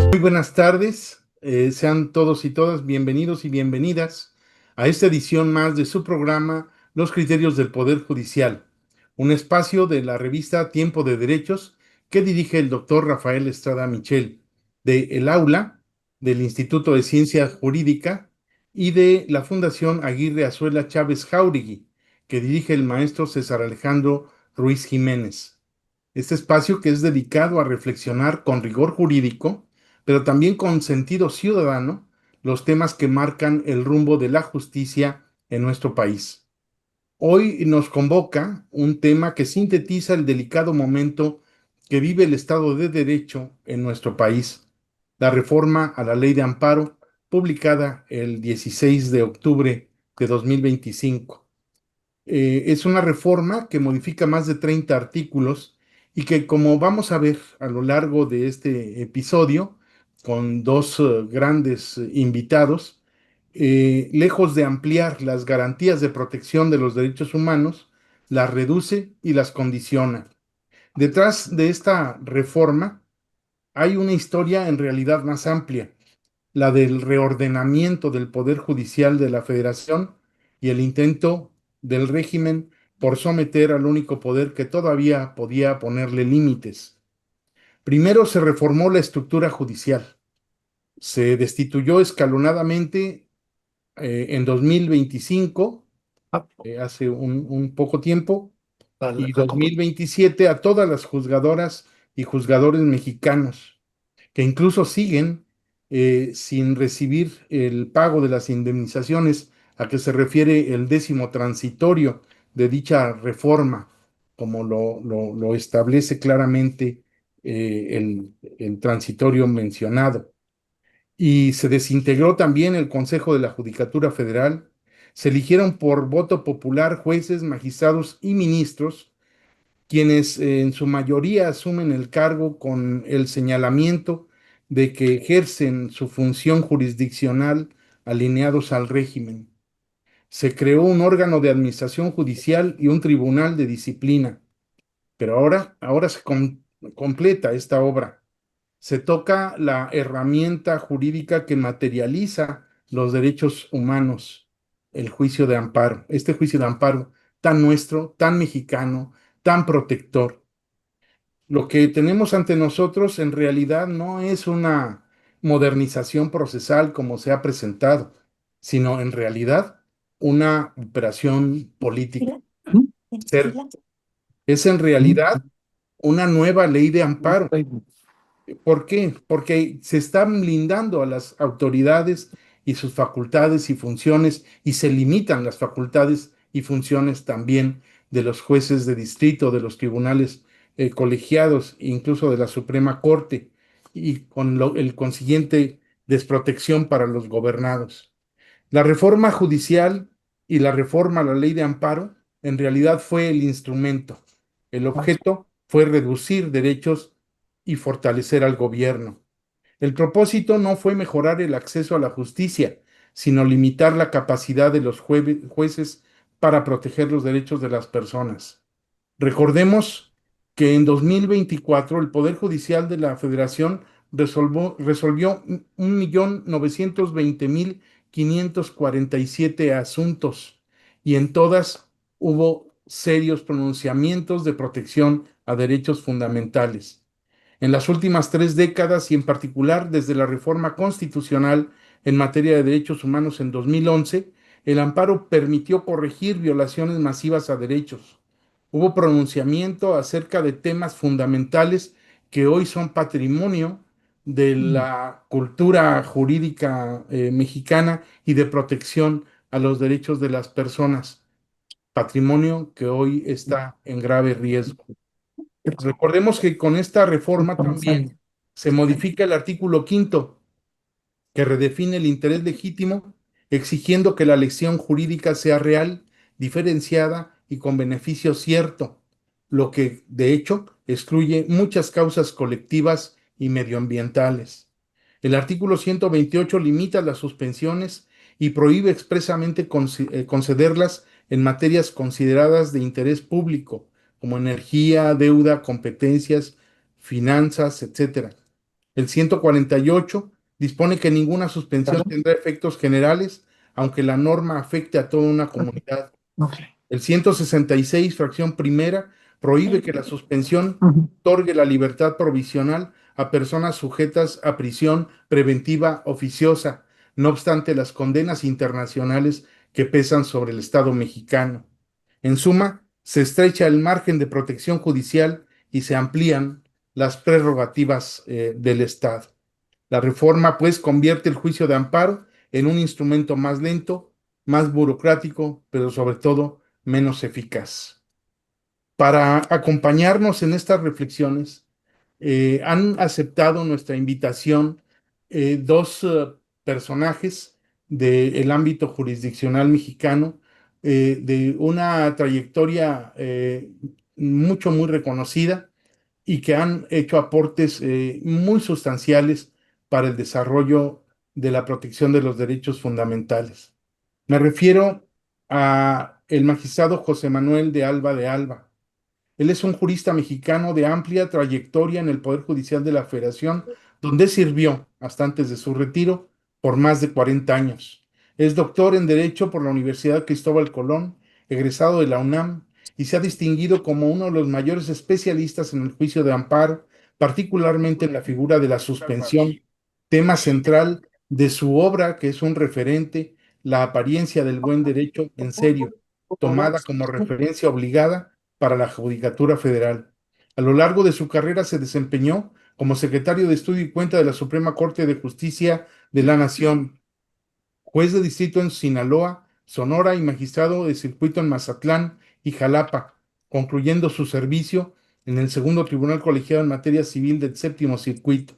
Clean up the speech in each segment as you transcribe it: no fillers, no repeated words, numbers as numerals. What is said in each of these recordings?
Muy buenas tardes, sean todos y todas bienvenidos y bienvenidas a esta edición más de su programa Los Criterios del Poder Judicial, un espacio de la revista Tiempo de Derechos que dirige el doctor Rafael Estrada Michel, de El Aula, del Instituto de Ciencia Jurídica y de la Fundación Aguirre Azuela Chávez Jauregui, que dirige el maestro César Alejandro Ruiz Jiménez. Este espacio que es dedicado a reflexionar con rigor jurídico pero también con sentido ciudadano, los temas que marcan el rumbo de la justicia en nuestro país. Hoy nos convoca un tema que sintetiza el delicado momento que vive el Estado de Derecho en nuestro país, la reforma a la Ley de Amparo, publicada el 16 de octubre de 2025. Es una reforma que modifica más de 30 artículos y que, como vamos a ver a lo largo de este episodio, con dos grandes invitados, lejos de ampliar las garantías de protección de los derechos humanos, las reduce y las condiciona. Detrás de esta reforma hay una historia en realidad más amplia, la del reordenamiento del Poder Judicial de la Federación y el intento del régimen por someter al único poder que todavía podía ponerle límites. Primero se reformó la estructura judicial. Se destituyó escalonadamente en 2025, hace un poco tiempo, y 2027 a todas las juzgadoras y juzgadores mexicanos que incluso siguen sin recibir el pago de las indemnizaciones a que se refiere el 10º transitorio de dicha reforma, como lo establece claramente el transitorio mencionado. Y se desintegró también el Consejo de la Judicatura Federal. Se eligieron por voto popular jueces, magistrados y ministros quienes en su mayoría asumen el cargo con el señalamiento de que ejercen su función jurisdiccional alineados al régimen. Se creó un órgano de administración judicial y un tribunal de disciplina, pero ahora completa esta obra. Se toca la herramienta jurídica que materializa los derechos humanos, el juicio de amparo, este juicio de amparo tan nuestro, tan mexicano, tan protector. Lo que tenemos ante nosotros en realidad no es una modernización procesal como se ha presentado, sino en realidad una operación política. Es en realidad una nueva ley de amparo. ¿Por qué? Porque se están blindando a las autoridades y sus facultades y funciones y se limitan las facultades y funciones también de los jueces de distrito, de los tribunales colegiados, incluso de la Suprema Corte, y con el consiguiente desprotección para los gobernados. La reforma judicial y la reforma a la ley de amparo en realidad fue el instrumento. El objeto fue reducir derechos y fortalecer al gobierno. El propósito no fue mejorar el acceso a la justicia, sino limitar la capacidad de los jueces para proteger los derechos de las personas. Recordemos que en 2024 el Poder Judicial de la Federación resolvió 1.920.547 asuntos y en todas hubo serios pronunciamientos de protección a derechos fundamentales. En las últimas 3 décadas y en particular desde la reforma constitucional en materia de derechos humanos en 2011, el amparo permitió corregir violaciones masivas a derechos. Hubo pronunciamiento acerca de temas fundamentales que hoy son patrimonio de la cultura jurídica mexicana y de protección a los derechos de las personas, patrimonio que hoy está en grave riesgo. Recordemos que con esta reforma también se modifica el artículo 5º que redefine el interés legítimo, exigiendo que la elección jurídica sea real, diferenciada y con beneficio cierto, lo que de hecho excluye muchas causas colectivas y medioambientales. El artículo 128 limita las suspensiones y prohíbe expresamente concederlas en materias consideradas de interés público, como energía, deuda, competencias, finanzas, etcétera. El 148 dispone que ninguna suspensión Perdón. tendrá efectos generales, aunque la norma afecte a toda una comunidad. Ok. El 166, fracción primera, prohíbe que la suspensión Ujú. otorgue la libertad provisional a personas sujetas a prisión preventiva oficiosa, no obstante las condenas internacionales que pesan sobre el Estado mexicano. En suma, se estrecha el margen de protección judicial y se amplían las prerrogativas del Estado. La reforma, pues, convierte el juicio de amparo en un instrumento más lento, más burocrático, pero sobre todo menos eficaz. Para acompañarnos en estas reflexiones, han aceptado nuestra invitación dos personajes del ámbito jurisdiccional mexicano, de una trayectoria muy reconocida y que han hecho aportes muy sustanciales para el desarrollo de la protección de los derechos fundamentales. Me refiero a el magistrado José Manuel de Alba de Alba. Él es un jurista mexicano de amplia trayectoria en el Poder Judicial de la Federación, donde sirvió, hasta antes de su retiro, por más de 40 años. Es doctor en Derecho por la Universidad Cristóbal Colón, egresado de la UNAM, y se ha distinguido como uno de los mayores especialistas en el juicio de amparo, particularmente en la figura de la suspensión, tema central de su obra, que es un referente, La apariencia del buen derecho en serio, tomada como referencia obligada para la Judicatura Federal. A lo largo de su carrera se desempeñó como secretario de Estudio y Cuenta de la Suprema Corte de Justicia de la Nación, juez de distrito en Sinaloa, Sonora y magistrado de circuito en Mazatlán y Jalapa, concluyendo su servicio en el segundo Tribunal Colegiado en materia civil del séptimo circuito.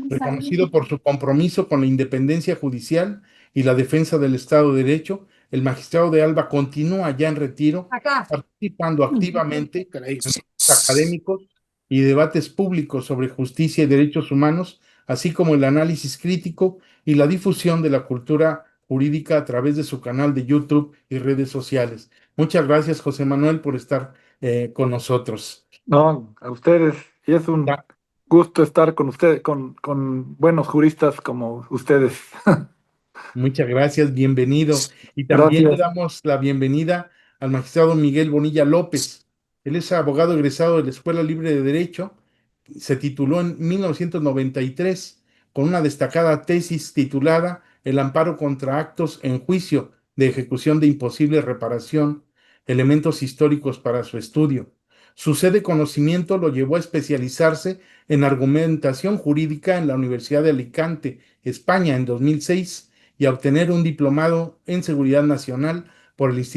Reconocido por su compromiso con la independencia judicial y la defensa del Estado de Derecho, el magistrado de Alba continúa ya en retiro, Acá. participando activamente en académicos y debates públicos sobre justicia y derechos humanos, así como el análisis crítico y la difusión de la cultura jurídica a través de su canal de YouTube y redes sociales. Muchas gracias, José Manuel, por estar con nosotros. No, a ustedes. Y es un Ya, gusto estar con ustedes, con buenos juristas como ustedes. muchas gracias, bienvenido. Y también le Gracias. damos la bienvenida al magistrado Miguel Bonilla López. Él es abogado egresado de la Escuela Libre de Derecho. Se tituló en 1993 con una destacada tesis titulada El amparo contra actos en juicio de ejecución de imposible reparación, elementos históricos para su estudio. Su sede de conocimiento lo llevó a especializarse en argumentación jurídica en la Universidad de Alicante, España, en 2006 y a obtener un diplomado en Seguridad Nacional por el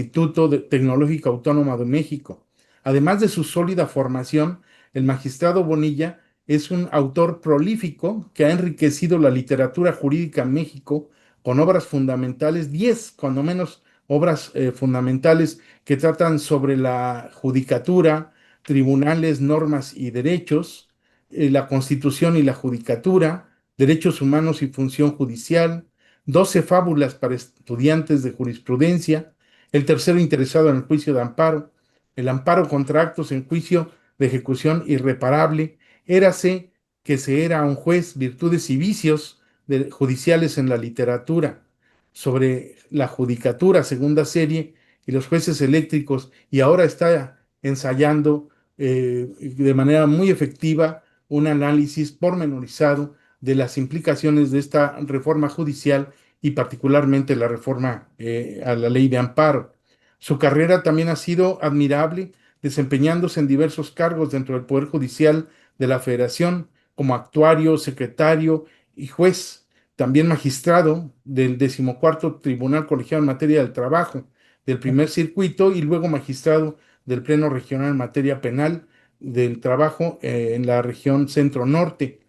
Tecnológico Autónomo de México. Además de su sólida formación, el magistrado Bonilla es un autor prolífico que ha enriquecido la literatura jurídica en México con obras fundamentales, 10 cuando menos obras fundamentales que tratan sobre la judicatura, tribunales, normas y derechos, la constitución y la judicatura, derechos humanos y función judicial, 12 fábulas para estudiantes de jurisprudencia, el tercero interesado en el juicio de amparo, el amparo contra actos en juicio de ejecución irreparable, érase que se era un juez, virtudes y vicios judiciales en la literatura, sobre la judicatura, segunda serie, y los jueces eléctricos, y ahora está ensayando de manera muy efectiva un análisis pormenorizado de las implicaciones de esta reforma judicial y particularmente la reforma a la ley de amparo. Su carrera también ha sido admirable, desempeñándose en diversos cargos dentro del Poder Judicial de la Federación, como actuario, secretario y juez, también magistrado del 14º Tribunal Colegiado en Materia del Trabajo del primer circuito y luego magistrado del Pleno Regional en Materia Penal del Trabajo en la región Centro-Norte.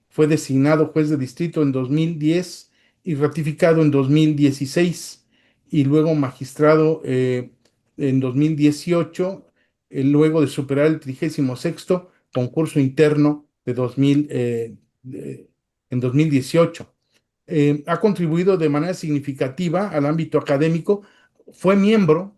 Fue designado juez de distrito en 2010 y ratificado en 2016 y luego magistrado en 2018, luego de superar el 36º concurso interno de 2000, en 2018. Ha contribuido de manera significativa al ámbito académico, fue miembro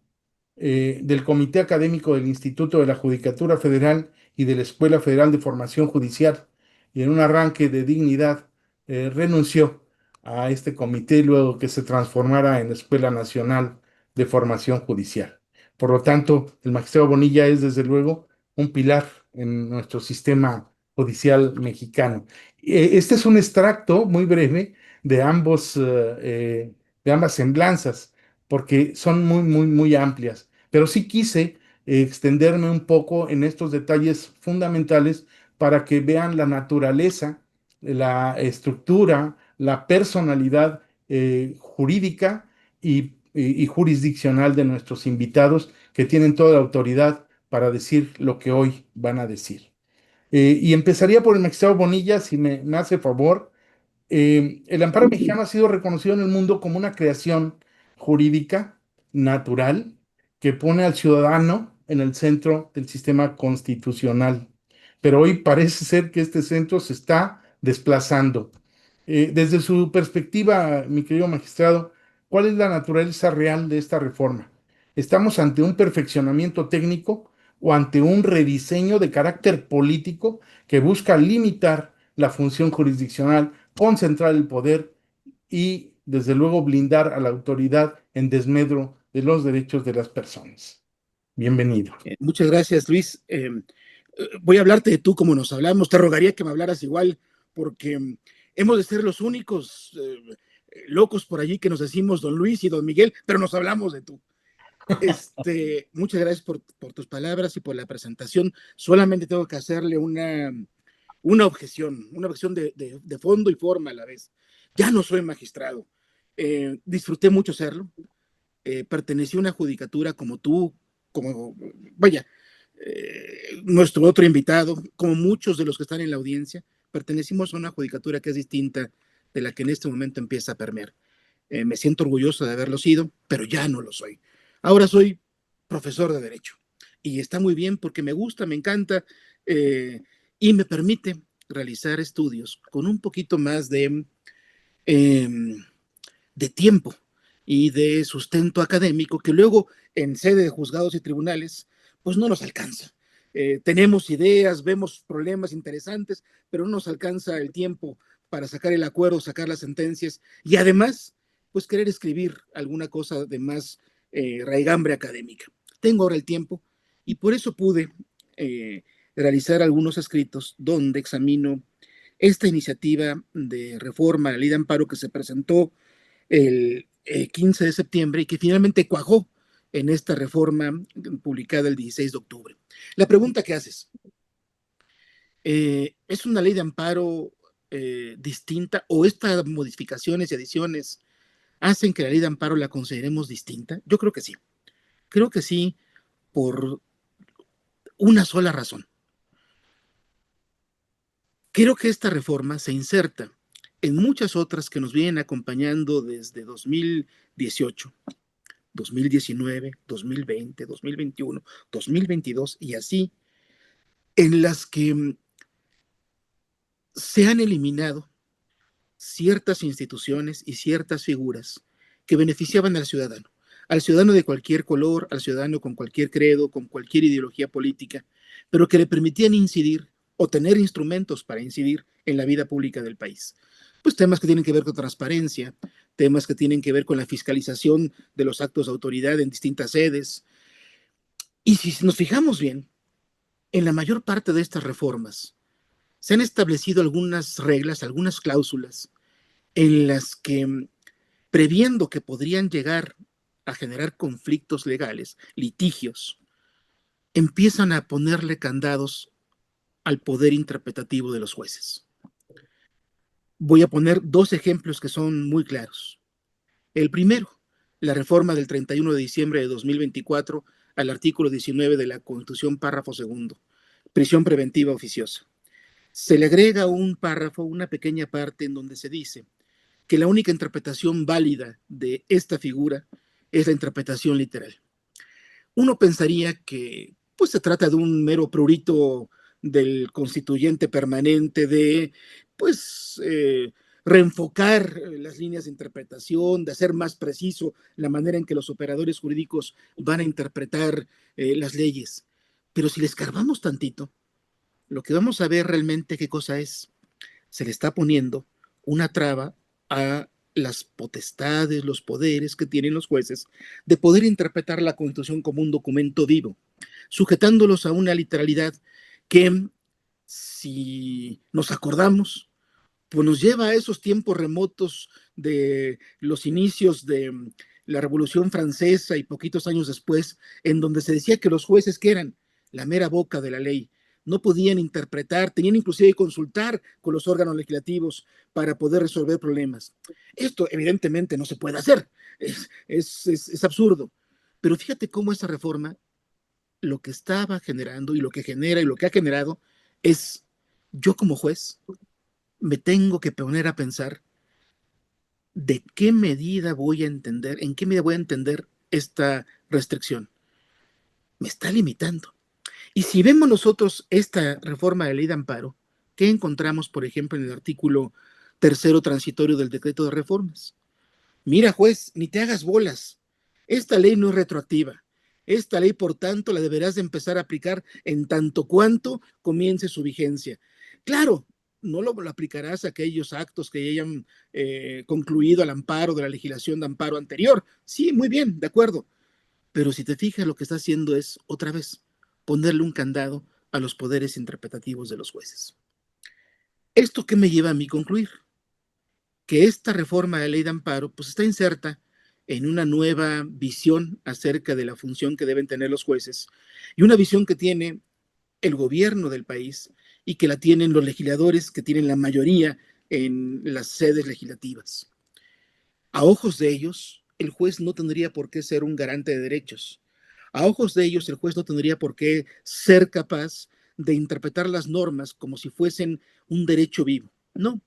del Comité Académico del Instituto de la Judicatura Federal y de la Escuela Federal de Formación Judicial. y en un arranque de dignidad renunció a este comité luego que se transformara en Escuela Nacional de Formación Judicial. Por lo tanto, el magistrado Bonilla es desde luego un pilar en nuestro sistema judicial mexicano. Este es un extracto muy breve de de ambas semblanzas, porque son muy, muy, muy amplias. Pero sí quise extenderme un poco en estos detalles fundamentales para que vean la naturaleza, la estructura, la personalidad jurídica y jurisdiccional de nuestros invitados, que tienen toda la autoridad para decir lo que hoy van a decir. Y empezaría por el magistrado Bonilla, si me hace favor. El amparo mexicano ha sido reconocido en el mundo como una creación jurídica natural que pone al ciudadano en el centro del sistema constitucional. Pero hoy parece ser que este centro se está desplazando. Desde su perspectiva, mi querido magistrado, ¿cuál es la naturaleza real de esta reforma? ¿Estamos ante un perfeccionamiento técnico o ante un rediseño de carácter político que busca limitar la función jurisdiccional, concentrar el poder y, desde luego, blindar a la autoridad en desmedro de los derechos de las personas? Bienvenido. Muchas gracias, Luis. Voy a hablarte de tú como nos hablamos. Te rogaría que me hablaras igual, porque hemos de ser los únicos locos por allí que nos decimos don Luis y don Miguel, pero nos hablamos de tú. Muchas gracias por tus palabras y por la presentación. Solamente tengo que hacerle una objeción de fondo y forma a la vez. Ya no soy magistrado. Disfruté mucho serlo. Pertenecí a una judicatura como tú, como, vaya, nuestro otro invitado, como muchos de los que están en la audiencia, pertenecimos a una judicatura que es distinta de la que en este momento empieza a permear. Me siento orgulloso de haberlo sido, pero ya no lo soy. Ahora soy profesor de Derecho y está muy bien porque me gusta, me encanta y me permite realizar estudios con un poquito más eh, de tiempo y de sustento académico que luego en sede de juzgados y tribunales pues no nos alcanza. Tenemos ideas, vemos problemas interesantes, pero no nos alcanza el tiempo para sacar el acuerdo, sacar las sentencias y además pues querer escribir alguna cosa de más raigambre académica. Tengo ahora el tiempo y por eso pude realizar algunos escritos donde examino esta iniciativa de reforma a la ley de amparo que se presentó el 15 de septiembre y que finalmente cuajó en esta reforma publicada el 16 de octubre. La pregunta que haces, ¿es una ley de amparo distinta o estas modificaciones y adiciones hacen que la ley de amparo la consideremos distinta? Yo creo que sí por una sola razón. Creo que esta reforma se inserta en muchas otras que nos vienen acompañando desde 2018, 2019, 2020, 2021, 2022 y así, en las que se han eliminado ciertas instituciones y ciertas figuras que beneficiaban al ciudadano de cualquier color, al ciudadano con cualquier credo, con cualquier ideología política, pero que le permitían incidir o tener instrumentos para incidir en la vida pública del país. Pues temas que tienen que ver con transparencia, temas que tienen que ver con la fiscalización de los actos de autoridad en distintas sedes. Y si nos fijamos bien, en la mayor parte de estas reformas se han establecido algunas reglas, algunas cláusulas en las que, previendo que podrían llegar a generar conflictos legales, litigios, empiezan a ponerle candados al poder interpretativo de los jueces. Voy a poner dos ejemplos que son muy claros. El primero, la reforma del 31 de diciembre de 2024 al artículo 19 de la Constitución, párrafo segundo, prisión preventiva oficiosa. Se le agrega un párrafo, una pequeña parte en donde se dice que la única interpretación válida de esta figura es la interpretación literal. Uno pensaría que pues se trata de un mero prurito del constituyente permanente de pues reenfocar las líneas de interpretación, de hacer más preciso la manera en que los operadores jurídicos van a interpretar las leyes. Pero si le escarbamos tantito, lo que vamos a ver realmente qué cosa es. se le está poniendo una traba a las potestades, los poderes que tienen los jueces de poder interpretar la Constitución como un documento vivo, sujetándolos a una literalidad que, si nos acordamos, pues nos lleva a esos tiempos remotos de los inicios de la Revolución Francesa y poquitos años después, en donde se decía que los jueces, que eran la mera boca de la ley, no podían interpretar, tenían inclusive que consultar con los órganos legislativos para poder resolver problemas. Esto evidentemente no se puede hacer, es absurdo. Pero fíjate cómo esa reforma lo que estaba generando y lo que genera y lo que ha generado es, yo como juez me tengo que poner a pensar de qué medida voy a entender, en qué medida voy a entender esta restricción. Me está limitando. Y si vemos nosotros esta reforma de ley de amparo, ¿qué encontramos, por ejemplo, en el artículo tercero transitorio del decreto de reformas? Mira, juez, ni te hagas bolas. Esta ley no es retroactiva. Esta ley, por tanto, la deberás de empezar a aplicar en tanto cuanto comience su vigencia. Claro, no lo aplicarás a aquellos actos que hayan concluido al amparo de la legislación de amparo anterior. Sí, muy bien, de acuerdo. Pero si te fijas, lo que está haciendo es, otra vez, ponerle un candado a los poderes interpretativos de los jueces. ¿Esto qué me lleva a mí concluir? Que esta reforma de ley de amparo pues está inserta en una nueva visión acerca de la función que deben tener los jueces y una visión que tiene el gobierno del país y que la tienen los legisladores que tienen la mayoría en las sedes legislativas. A ojos de ellos, el juez no tendría por qué ser un garante de derechos. A ojos de ellos, el juez no tendría por qué ser capaz de interpretar las normas como si fuesen un derecho vivo. No,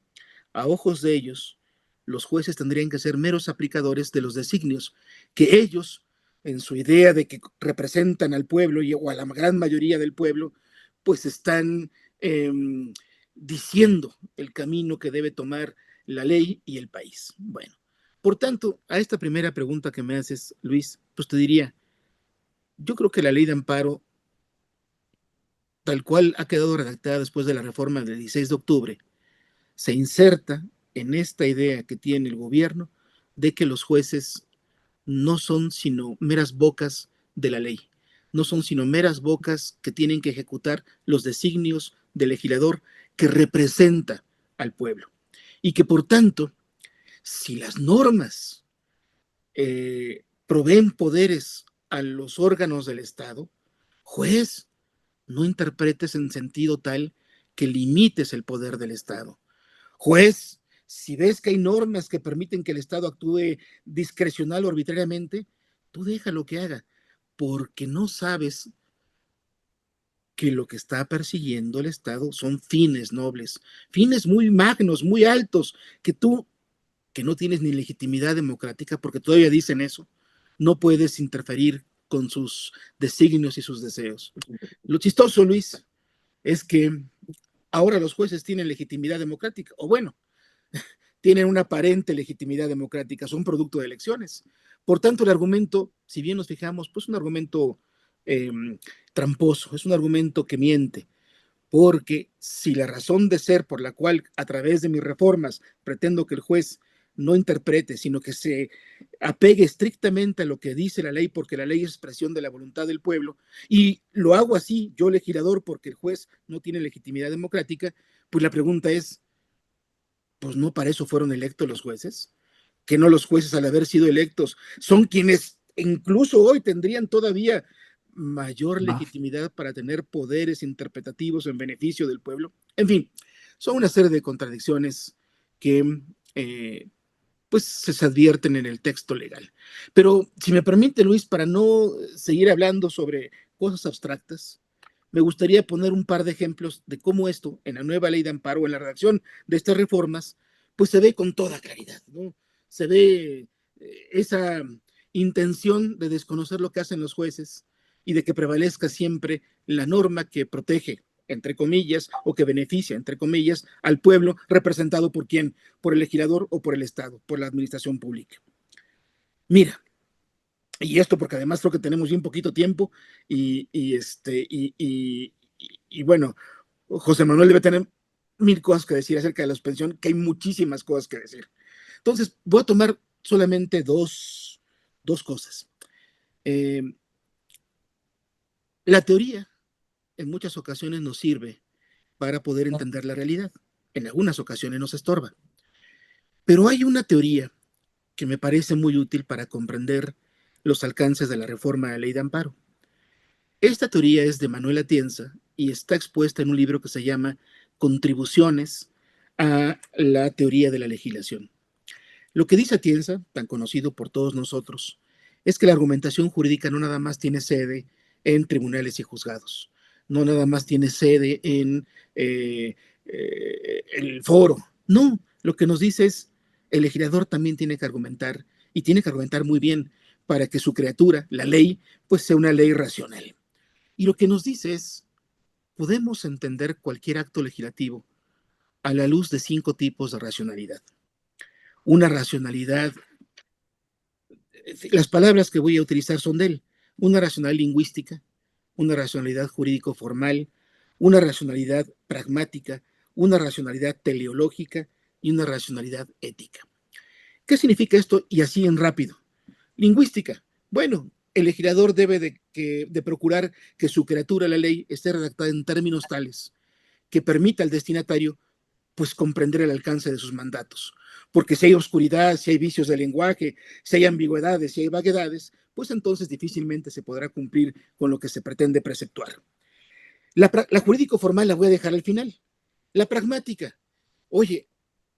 a ojos de ellos, los jueces tendrían que ser meros aplicadores de los designios que ellos, en su idea de que representan al pueblo o a la gran mayoría del pueblo, pues están diciendo el camino que debe tomar la ley y el país. Bueno, por tanto, a esta primera pregunta que me haces, Luis, pues te diría, yo creo que la ley de amparo, tal cual ha quedado redactada después de la reforma del 16 de octubre, se inserta en esta idea que tiene el gobierno de que los jueces no son sino meras bocas de la ley, no son sino meras bocas que tienen que ejecutar los designios del legislador que representa al pueblo. Y que por tanto, si las normas proveen poderes a los órganos del Estado, juez, no interpretes en sentido tal que limites el poder del Estado. Juez, si ves que hay normas que permiten que el Estado actúe discrecional o arbitrariamente, tú déjalo que haga, porque no sabes que lo que está persiguiendo el Estado son fines nobles, fines muy magnos, muy altos, que tú, que no tienes ni legitimidad democrática, porque todavía dicen eso, no puedes interferir con sus designios y sus deseos. Lo chistoso, Luis, es que ahora los jueces tienen legitimidad democrática, o bueno, tienen una aparente legitimidad democrática, son producto de elecciones. Por tanto, el argumento, si bien nos fijamos, pues es un argumento eh, tramposo, es un argumento que miente, porque si la razón de ser por la cual a través de mis reformas pretendo que el juez no interprete, sino que se apegue estrictamente a lo que dice la ley, porque la ley es expresión de la voluntad del pueblo, y lo hago así, yo legislador, porque el juez no tiene legitimidad democrática, pues la pregunta es, pues no para eso fueron electos los jueces, que no los jueces al haber sido electos son quienes incluso hoy tendrían todavía mayor legitimidad para tener poderes interpretativos en beneficio del pueblo. En fin, son una serie de contradicciones que pues se advierten en el texto legal. Pero si me permite, Luis, para no seguir hablando sobre cosas abstractas, me gustaría poner un par de ejemplos de cómo esto, en la nueva ley de amparo, en la redacción de estas reformas, pues se ve con toda claridad, ¿no? Se ve esa intención de desconocer lo que hacen los jueces y de que prevalezca siempre la norma que protege, entre comillas, o que beneficia, entre comillas, al pueblo representado por quién, por el legislador o por el Estado, por la administración pública. Mira, y esto porque además creo que tenemos bien poquito tiempo y bueno, José Manuel debe tener mil cosas que decir acerca de la suspensión, que hay muchísimas cosas que decir. Entonces, voy a tomar solamente dos cosas. La teoría en muchas ocasiones nos sirve para poder entender la realidad. En algunas ocasiones nos estorba. Pero hay una teoría que me parece muy útil para comprender los alcances de la reforma de la ley de amparo. Esta teoría es de Manuel Atienza y está expuesta en un libro que se llama Contribuciones a la teoría de la legislación. Lo que dice Atienza, tan conocido por todos nosotros, es que la argumentación jurídica no nada más tiene sede en tribunales y juzgados, no nada más tiene sede en el foro. No, lo que nos dice es el legislador también tiene que argumentar y tiene que argumentar muy bien para que su criatura, la ley, pues sea una ley racional. Y lo que nos dice es, podemos entender cualquier acto legislativo a la luz de 5 tipos de racionalidad. Una racionalidad, las palabras que voy a utilizar son de él, una racionalidad lingüística, una racionalidad jurídico-formal, una racionalidad pragmática, una racionalidad teleológica y una racionalidad ética. ¿Qué significa esto? Y así en rápido. Lingüística. Bueno, el legislador debe de procurar que su criatura, la ley, esté redactada en términos tales que permita al destinatario pues comprender el alcance de sus mandatos. Porque si hay oscuridad, si hay vicios de lenguaje, si hay ambigüedades, si hay vaguedades, pues entonces difícilmente se podrá cumplir con lo que se pretende preceptuar. La jurídico formal la voy a dejar al final. La pragmática. Oye,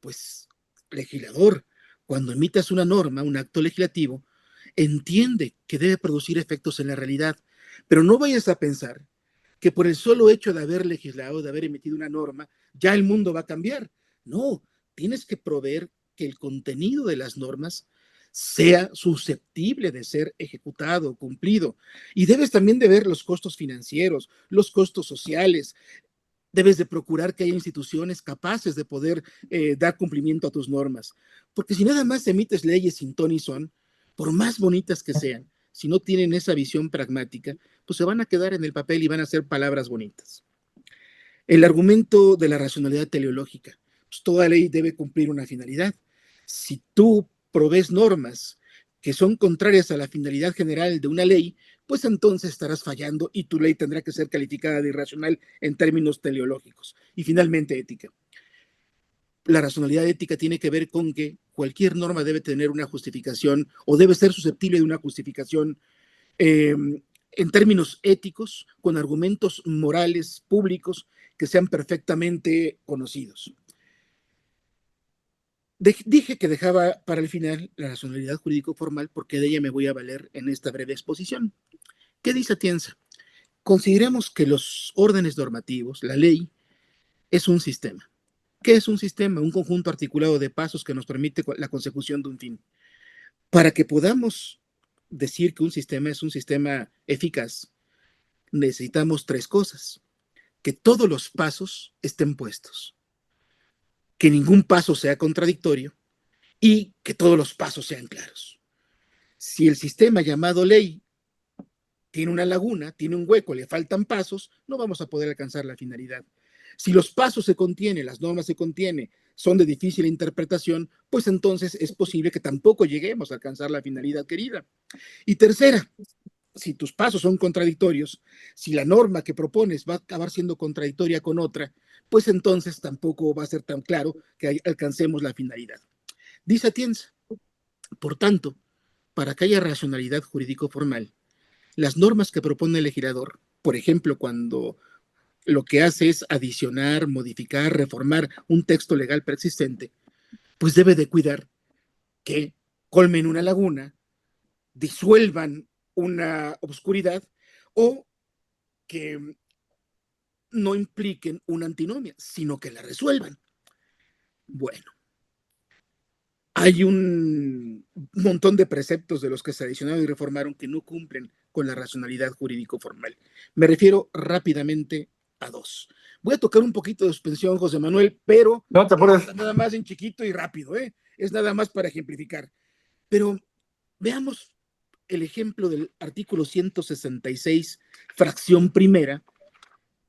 pues legislador, cuando emitas una norma, un acto legislativo, entiende que debe producir efectos en la realidad, pero no vayas a pensar que por el solo hecho de haber legislado, de haber emitido una norma, ya el mundo va a cambiar. No, tienes que proveer que el contenido de las normas sea susceptible de ser ejecutado, cumplido. Y debes también de ver los costos financieros, los costos sociales. Debes de procurar que haya instituciones capaces de poder dar cumplimiento a tus normas. Porque si nada más emites leyes sin ton y son, por más bonitas que sean, si no tienen esa visión pragmática, pues se van a quedar en el papel y van a ser palabras bonitas. El argumento de la racionalidad teleológica. Pues toda ley debe cumplir una finalidad. Si tú provees normas que son contrarias a la finalidad general de una ley, pues entonces estarás fallando y tu ley tendrá que ser calificada de irracional en términos teleológicos. Y finalmente, ética. La racionalidad ética tiene que ver con que cualquier norma debe tener una justificación o debe ser susceptible de una justificación en términos éticos, con argumentos morales públicos que sean perfectamente conocidos. Dije que dejaba para el final la racionalidad jurídico-formal porque de ella me voy a valer en esta breve exposición. ¿Qué dice Atienza? Consideremos que los órdenes normativos, la ley, es un sistema. ¿Qué es un sistema? Un conjunto articulado de pasos que nos permite la consecución de un fin. Para que podamos decir que un sistema es un sistema eficaz, necesitamos 3 cosas. Que todos los pasos estén puestos, que ningún paso sea contradictorio y que todos los pasos sean claros. Si el sistema llamado ley tiene una laguna, tiene un hueco, le faltan pasos, no vamos a poder alcanzar la finalidad. Si los pasos se contienen, las normas se contienen, son de difícil interpretación, pues entonces es posible que tampoco lleguemos a alcanzar la finalidad querida. Y tercera, si tus pasos son contradictorios, si la norma que propones va a acabar siendo contradictoria con otra, pues entonces tampoco va a ser tan claro que alcancemos la finalidad. Dice Atienza, por tanto, para que haya racionalidad jurídico-formal, las normas que propone el legislador, por ejemplo, cuando lo que hace es adicionar, modificar, reformar un texto legal preexistente, pues debe de cuidar que colmen una laguna, disuelvan una obscuridad o que no impliquen una antinomia, sino que la resuelvan. Bueno, hay un montón de preceptos de los que se adicionaron y reformaron que no cumplen con la racionalidad jurídico-formal. Me refiero rápidamente a 2. Voy a tocar un poquito de suspensión, José Manuel, pero No te apures. nada más en chiquito y rápido, ¿eh? Es nada más para ejemplificar. Pero veamos el ejemplo del artículo 166, fracción primera,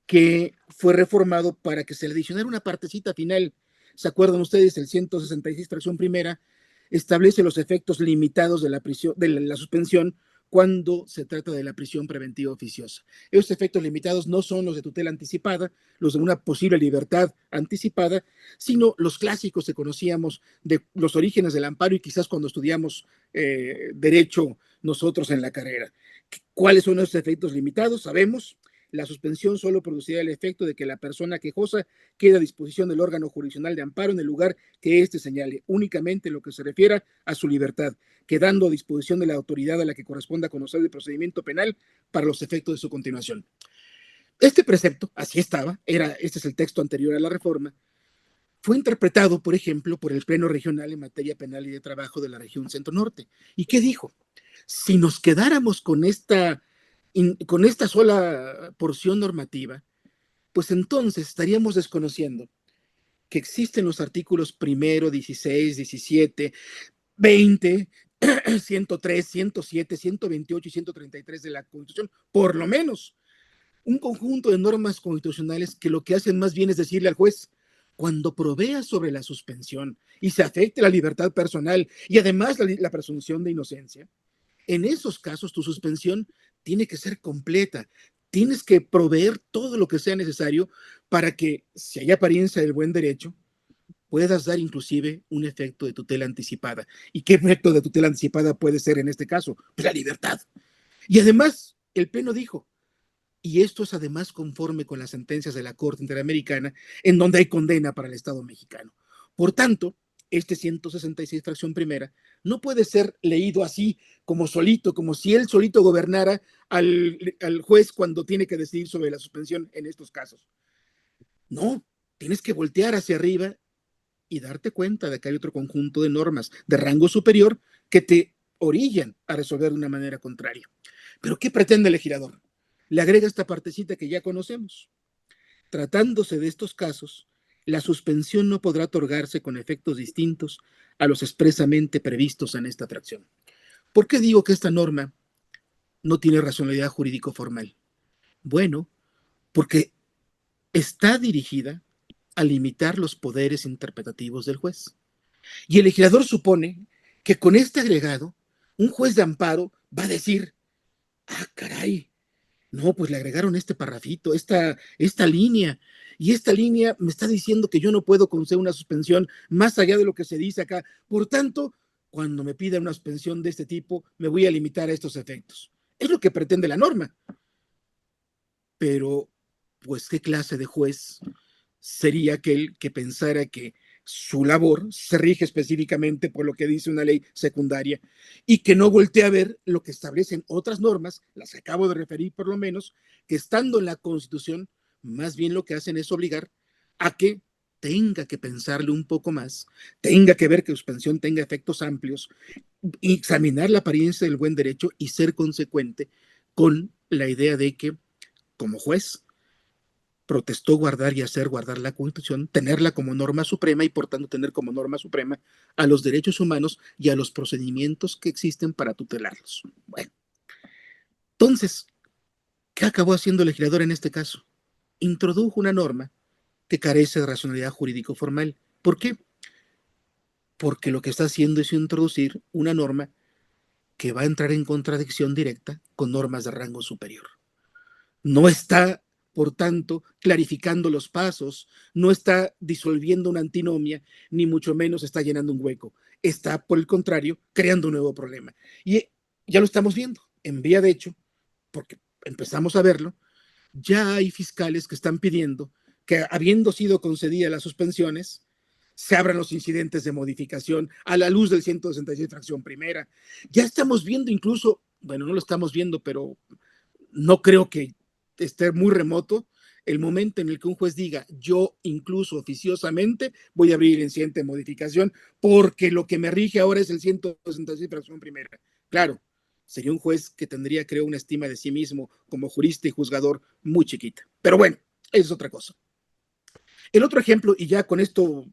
que fue reformado para que se le adicionara una partecita final. ¿Se acuerdan ustedes? El 166, fracción primera, establece los efectos limitados de la prisión, de la suspensión cuando se trata de la prisión preventiva oficiosa. Esos efectos limitados no son los de tutela anticipada, los de una posible libertad anticipada, sino los clásicos que conocíamos de los orígenes del amparo y quizás cuando estudiamos derecho nosotros en la carrera. ¿Cuáles son esos efectos limitados? Sabemos. La suspensión solo producirá el efecto de que la persona quejosa quede a disposición del órgano jurisdiccional de amparo en el lugar que éste señale, únicamente lo que se refiera a su libertad, quedando a disposición de la autoridad a la que corresponda conocer el procedimiento penal para los efectos de su continuación. Este precepto, así estaba, este es el texto anterior a la reforma, fue interpretado, por ejemplo, por el Pleno Regional en materia penal y de trabajo de la región Centro-Norte. ¿Y qué dijo? Si nos quedáramos con esta sola porción normativa, pues entonces estaríamos desconociendo que existen los artículos 1, 16, 17, 20, 103, 107, 128 y 133 de la Constitución, por lo menos un conjunto de normas constitucionales que lo que hacen más bien es decirle al juez, cuando provea sobre la suspensión y se afecte la libertad personal y además la presunción de inocencia, en esos casos tu suspensión tiene que ser completa. Tienes que proveer todo lo que sea necesario para que, si hay apariencia del buen derecho, puedas dar inclusive un efecto de tutela anticipada. ¿Y qué efecto de tutela anticipada puede ser en este caso? Pues la libertad. Y además, el Pleno dijo, y esto es además conforme con las sentencias de la Corte Interamericana, en donde hay condena para el Estado mexicano. Por tanto, este 166, fracción primera, no puede ser leído así, como solito, como si él solito gobernara al juez cuando tiene que decidir sobre la suspensión en estos casos. No, tienes que voltear hacia arriba y darte cuenta de que hay otro conjunto de normas de rango superior que te orillan a resolver de una manera contraria. ¿Pero qué pretende el legislador? Le agrega esta partecita que ya conocemos. Tratándose de estos casos, la suspensión no podrá otorgarse con efectos distintos a los expresamente previstos en esta fracción. ¿Por qué digo que esta norma no tiene racionalidad jurídico formal? Bueno, porque está dirigida a limitar los poderes interpretativos del juez. Y el legislador supone que con este agregado, un juez de amparo va a decir, ah, caray, no, pues le agregaron este parrafito, esta línea, y esta línea me está diciendo que yo no puedo conceder una suspensión más allá de lo que se dice acá. Por tanto, cuando me pida una suspensión de este tipo, me voy a limitar a estos efectos. Es lo que pretende la norma. Pero, pues, ¿qué clase de juez sería aquel que pensara que su labor se rige específicamente por lo que dice una ley secundaria y que no voltee a ver lo que establecen otras normas, las acabo de referir por lo menos, que estando en la Constitución, más bien lo que hacen es obligar a que tenga que pensarle un poco más, tenga que ver que suspensión tenga efectos amplios, examinar la apariencia del buen derecho y ser consecuente con la idea de que, como juez, protestó guardar y hacer guardar la Constitución, tenerla como norma suprema y por tanto tener como norma suprema a los derechos humanos y a los procedimientos que existen para tutelarlos. Bueno, entonces, ¿qué acabó haciendo el legislador en este caso? Introdujo una norma que carece de racionalidad jurídico formal. ¿Por qué? Porque lo que está haciendo es introducir una norma que va a entrar en contradicción directa con normas de rango superior. No está, por tanto, clarificando los pasos, no está disolviendo una antinomia, ni mucho menos está llenando un hueco. Está, por el contrario, creando un nuevo problema. Y ya lo estamos viendo. En vía de hecho, porque empezamos a verlo, ya hay fiscales que están pidiendo que, habiendo sido concedidas las suspensiones, se abran los incidentes de modificación a la luz del 166, fracción primera. Ya estamos viendo incluso, bueno, no lo estamos viendo, pero no creo que esté muy remoto el momento en el que un juez diga, yo incluso oficiosamente voy a abrir el incidente de modificación porque lo que me rige ahora es el 166, fracción primera. Claro, sería un juez que tendría, creo, una estima de sí mismo como jurista y juzgador muy chiquita. Pero bueno, eso es otra cosa. El otro ejemplo, y ya con esto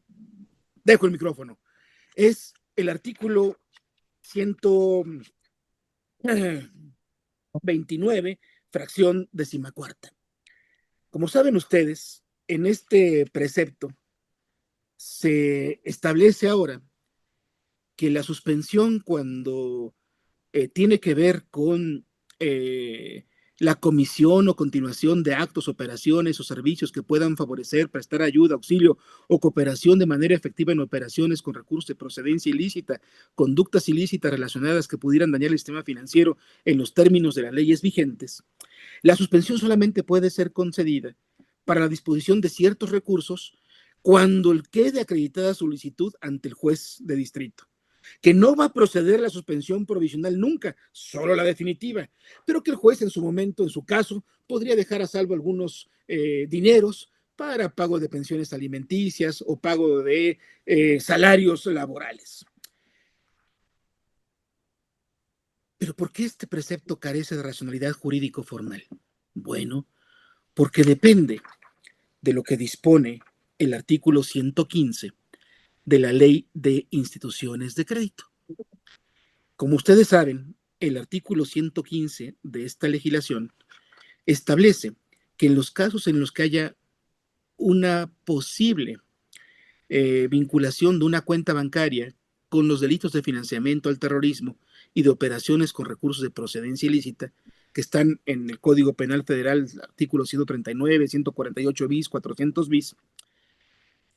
dejo el micrófono, es el artículo 129, fracción 14. Como saben ustedes, en este precepto se establece ahora que la suspensión cuando tiene que ver con la comisión o continuación de actos, operaciones o servicios que puedan favorecer, prestar ayuda, auxilio o cooperación de manera efectiva en operaciones con recursos de procedencia ilícita, conductas ilícitas relacionadas que pudieran dañar el sistema financiero en los términos de las leyes vigentes. La suspensión solamente puede ser concedida para la disposición de ciertos recursos cuando quede acreditada solicitud ante el juez de distrito, que no va a proceder la suspensión provisional nunca, solo la definitiva, pero que el juez en su momento, en su caso, podría dejar a salvo algunos dineros para pago de pensiones alimenticias o pago de salarios laborales. Pero ¿por qué este precepto carece de racionalidad jurídico formal? Bueno, porque depende de lo que dispone el artículo 115 de la Ley de Instituciones de Crédito. Como ustedes saben, el artículo 115 de esta legislación establece que en los casos en los que haya una posible vinculación de una cuenta bancaria con los delitos de financiamiento al terrorismo y de operaciones con recursos de procedencia ilícita, que están en el Código Penal Federal, artículo 139, 148 bis, 400 bis,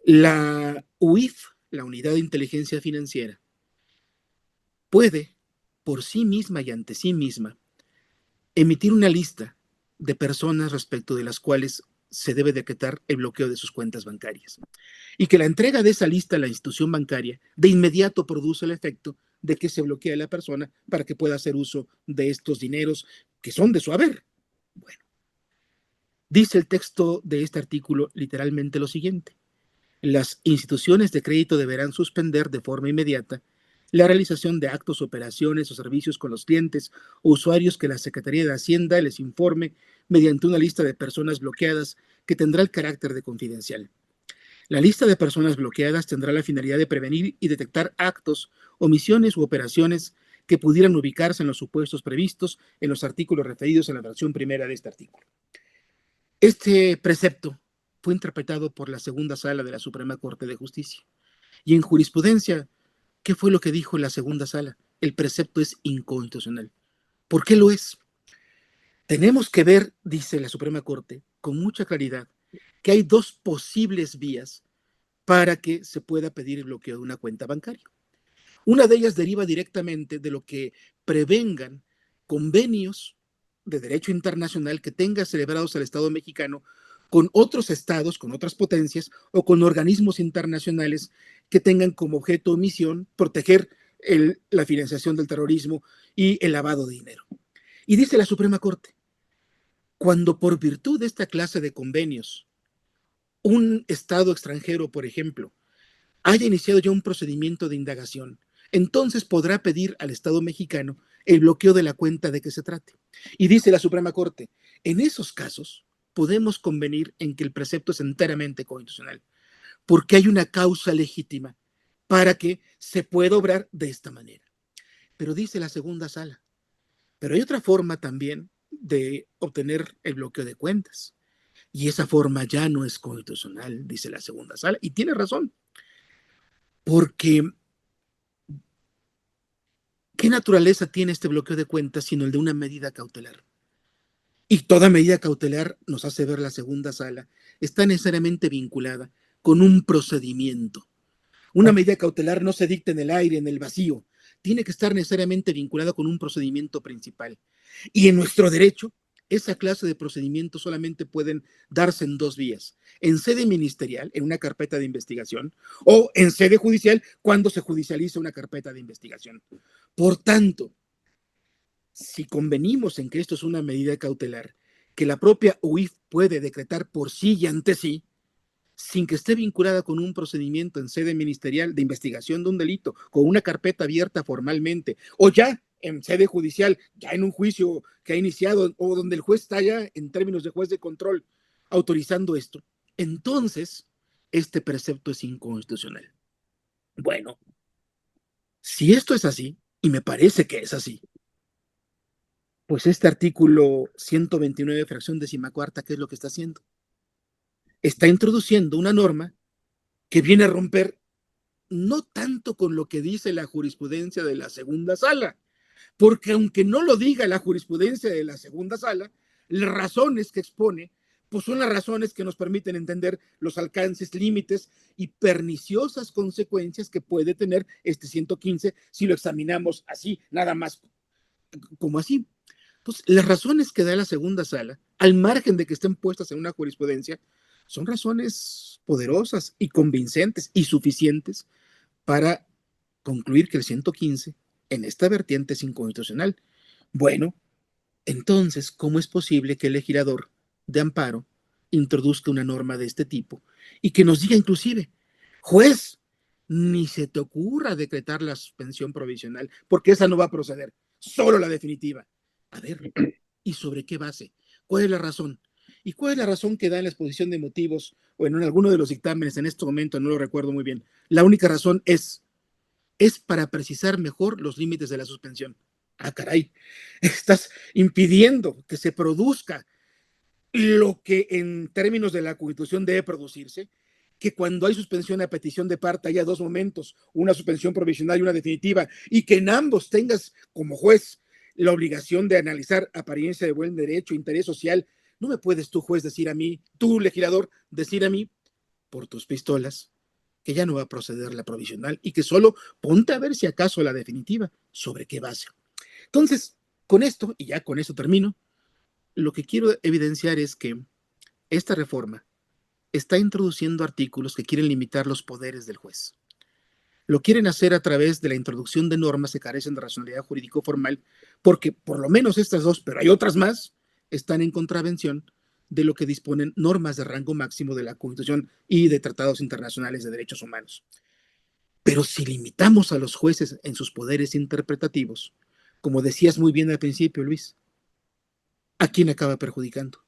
la UIF, la Unidad de Inteligencia Financiera, puede, por sí misma y ante sí misma, emitir una lista de personas respecto de las cuales se debe decretar el bloqueo de sus cuentas bancarias. Y que la entrega de esa lista a la institución bancaria de inmediato produce el efecto de que se bloquea a la persona para que pueda hacer uso de estos dineros que son de su haber. Bueno, dice el texto de este artículo literalmente lo siguiente: las instituciones de crédito deberán suspender de forma inmediata la realización de actos, operaciones o servicios con los clientes o usuarios que la Secretaría de Hacienda les informe mediante una lista de personas bloqueadas que tendrá el carácter de confidencial. La lista de personas bloqueadas tendrá la finalidad de prevenir y detectar actos, omisiones u operaciones que pudieran ubicarse en los supuestos previstos en los artículos referidos en la versión primera de este artículo. Este precepto fue interpretado por la segunda sala de la Suprema Corte de Justicia. Y en jurisprudencia, ¿qué fue lo que dijo la segunda sala? El precepto es inconstitucional. ¿Por qué lo es? Tenemos que ver, dice la Suprema Corte, con mucha claridad, que hay dos posibles vías para que se pueda pedir el bloqueo de una cuenta bancaria. Una de ellas deriva directamente de lo que prevengan convenios de derecho internacional que tenga celebrados el Estado mexicano con otros estados, con otras potencias o con organismos internacionales que tengan como objeto o misión proteger la financiación del terrorismo y el lavado de dinero. Y dice la Suprema Corte, cuando por virtud de esta clase de convenios, un estado extranjero, por ejemplo, haya iniciado ya un procedimiento de indagación, entonces podrá pedir al Estado mexicano el bloqueo de la cuenta de que se trate. Y dice la Suprema Corte, en esos casos podemos convenir en que el precepto es enteramente constitucional, porque hay una causa legítima para que se pueda obrar de esta manera. Pero dice la segunda sala, pero hay otra forma también de obtener el bloqueo de cuentas. Y esa forma ya no es constitucional, dice la segunda sala, y tiene razón, porque ¿qué naturaleza tiene este bloqueo de cuentas sino el de una medida cautelar? Y toda medida cautelar, nos hace ver la segunda sala, está necesariamente vinculada con un procedimiento. Una medida cautelar no se dicta en el aire, en el vacío, tiene que estar necesariamente vinculada con un procedimiento principal. Y en nuestro derecho, esa clase de procedimientos solamente pueden darse en dos vías: en sede ministerial, en una carpeta de investigación, o en sede judicial, cuando se judicializa una carpeta de investigación. Por tanto, si convenimos en que esto es una medida cautelar que la propia UIF puede decretar por sí y ante sí, sin que esté vinculada con un procedimiento en sede ministerial de investigación de un delito, con una carpeta abierta formalmente, o ya en sede judicial, ya en un juicio que ha iniciado, o donde el juez está ya en términos de juez de control autorizando esto, entonces este precepto es inconstitucional. Bueno, si esto es así, y me parece que es así, pues este artículo 129, fracción 14, ¿qué es lo que está haciendo? está introduciendo una norma que viene a romper no tanto con lo que dice la jurisprudencia de la segunda sala, porque aunque no lo diga la jurisprudencia de la segunda sala, las razones que expone pues son las razones que nos permiten entender los alcances, límites y perniciosas consecuencias que puede tener este 115 si lo examinamos así, nada más como así. Entonces, las razones que da la segunda sala, al margen de que estén puestas en una jurisprudencia, son razones poderosas y convincentes y suficientes para concluir que el 115 en esta vertiente es inconstitucional. Bueno, entonces, ¿cómo es posible que el legislador de amparo introduzca una norma de este tipo y que nos diga inclusive, juez, ni se te ocurra decretar la suspensión provisional, porque esa no va a proceder, solo la definitiva? A ver, ¿y sobre qué base? ¿Cuál es la razón? ¿Y cuál es la razón que da en la exposición de motivos o en alguno de los dictámenes en este momento? No lo recuerdo muy bien. La única razón es para precisar mejor los límites de la suspensión. Ah, caray, estás impidiendo que se produzca lo que en términos de la Constitución debe producirse, que cuando hay suspensión a petición de parte haya dos momentos, una suspensión provisional y una definitiva, y que en ambos tengas como juez la obligación de analizar apariencia de buen derecho, interés social. No me puedes tú, juez, decir a mí, tú, legislador, decir a mí, por tus pistolas, que ya no va a proceder la provisional y que solo ponte a ver si acaso la definitiva, ¿sobre qué base? Entonces, con esto, y ya con eso termino, lo que quiero evidenciar es que esta reforma está introduciendo artículos que quieren limitar los poderes del juez. Lo quieren hacer a través de la introducción de normas que carecen de racionalidad jurídico formal, porque por lo menos estas dos, pero hay otras más, están en contravención de lo que disponen normas de rango máximo de la Constitución y de tratados internacionales de derechos humanos. Pero si limitamos a los jueces en sus poderes interpretativos, como decías muy bien al principio, Luis, ¿a quién acaba perjudicando?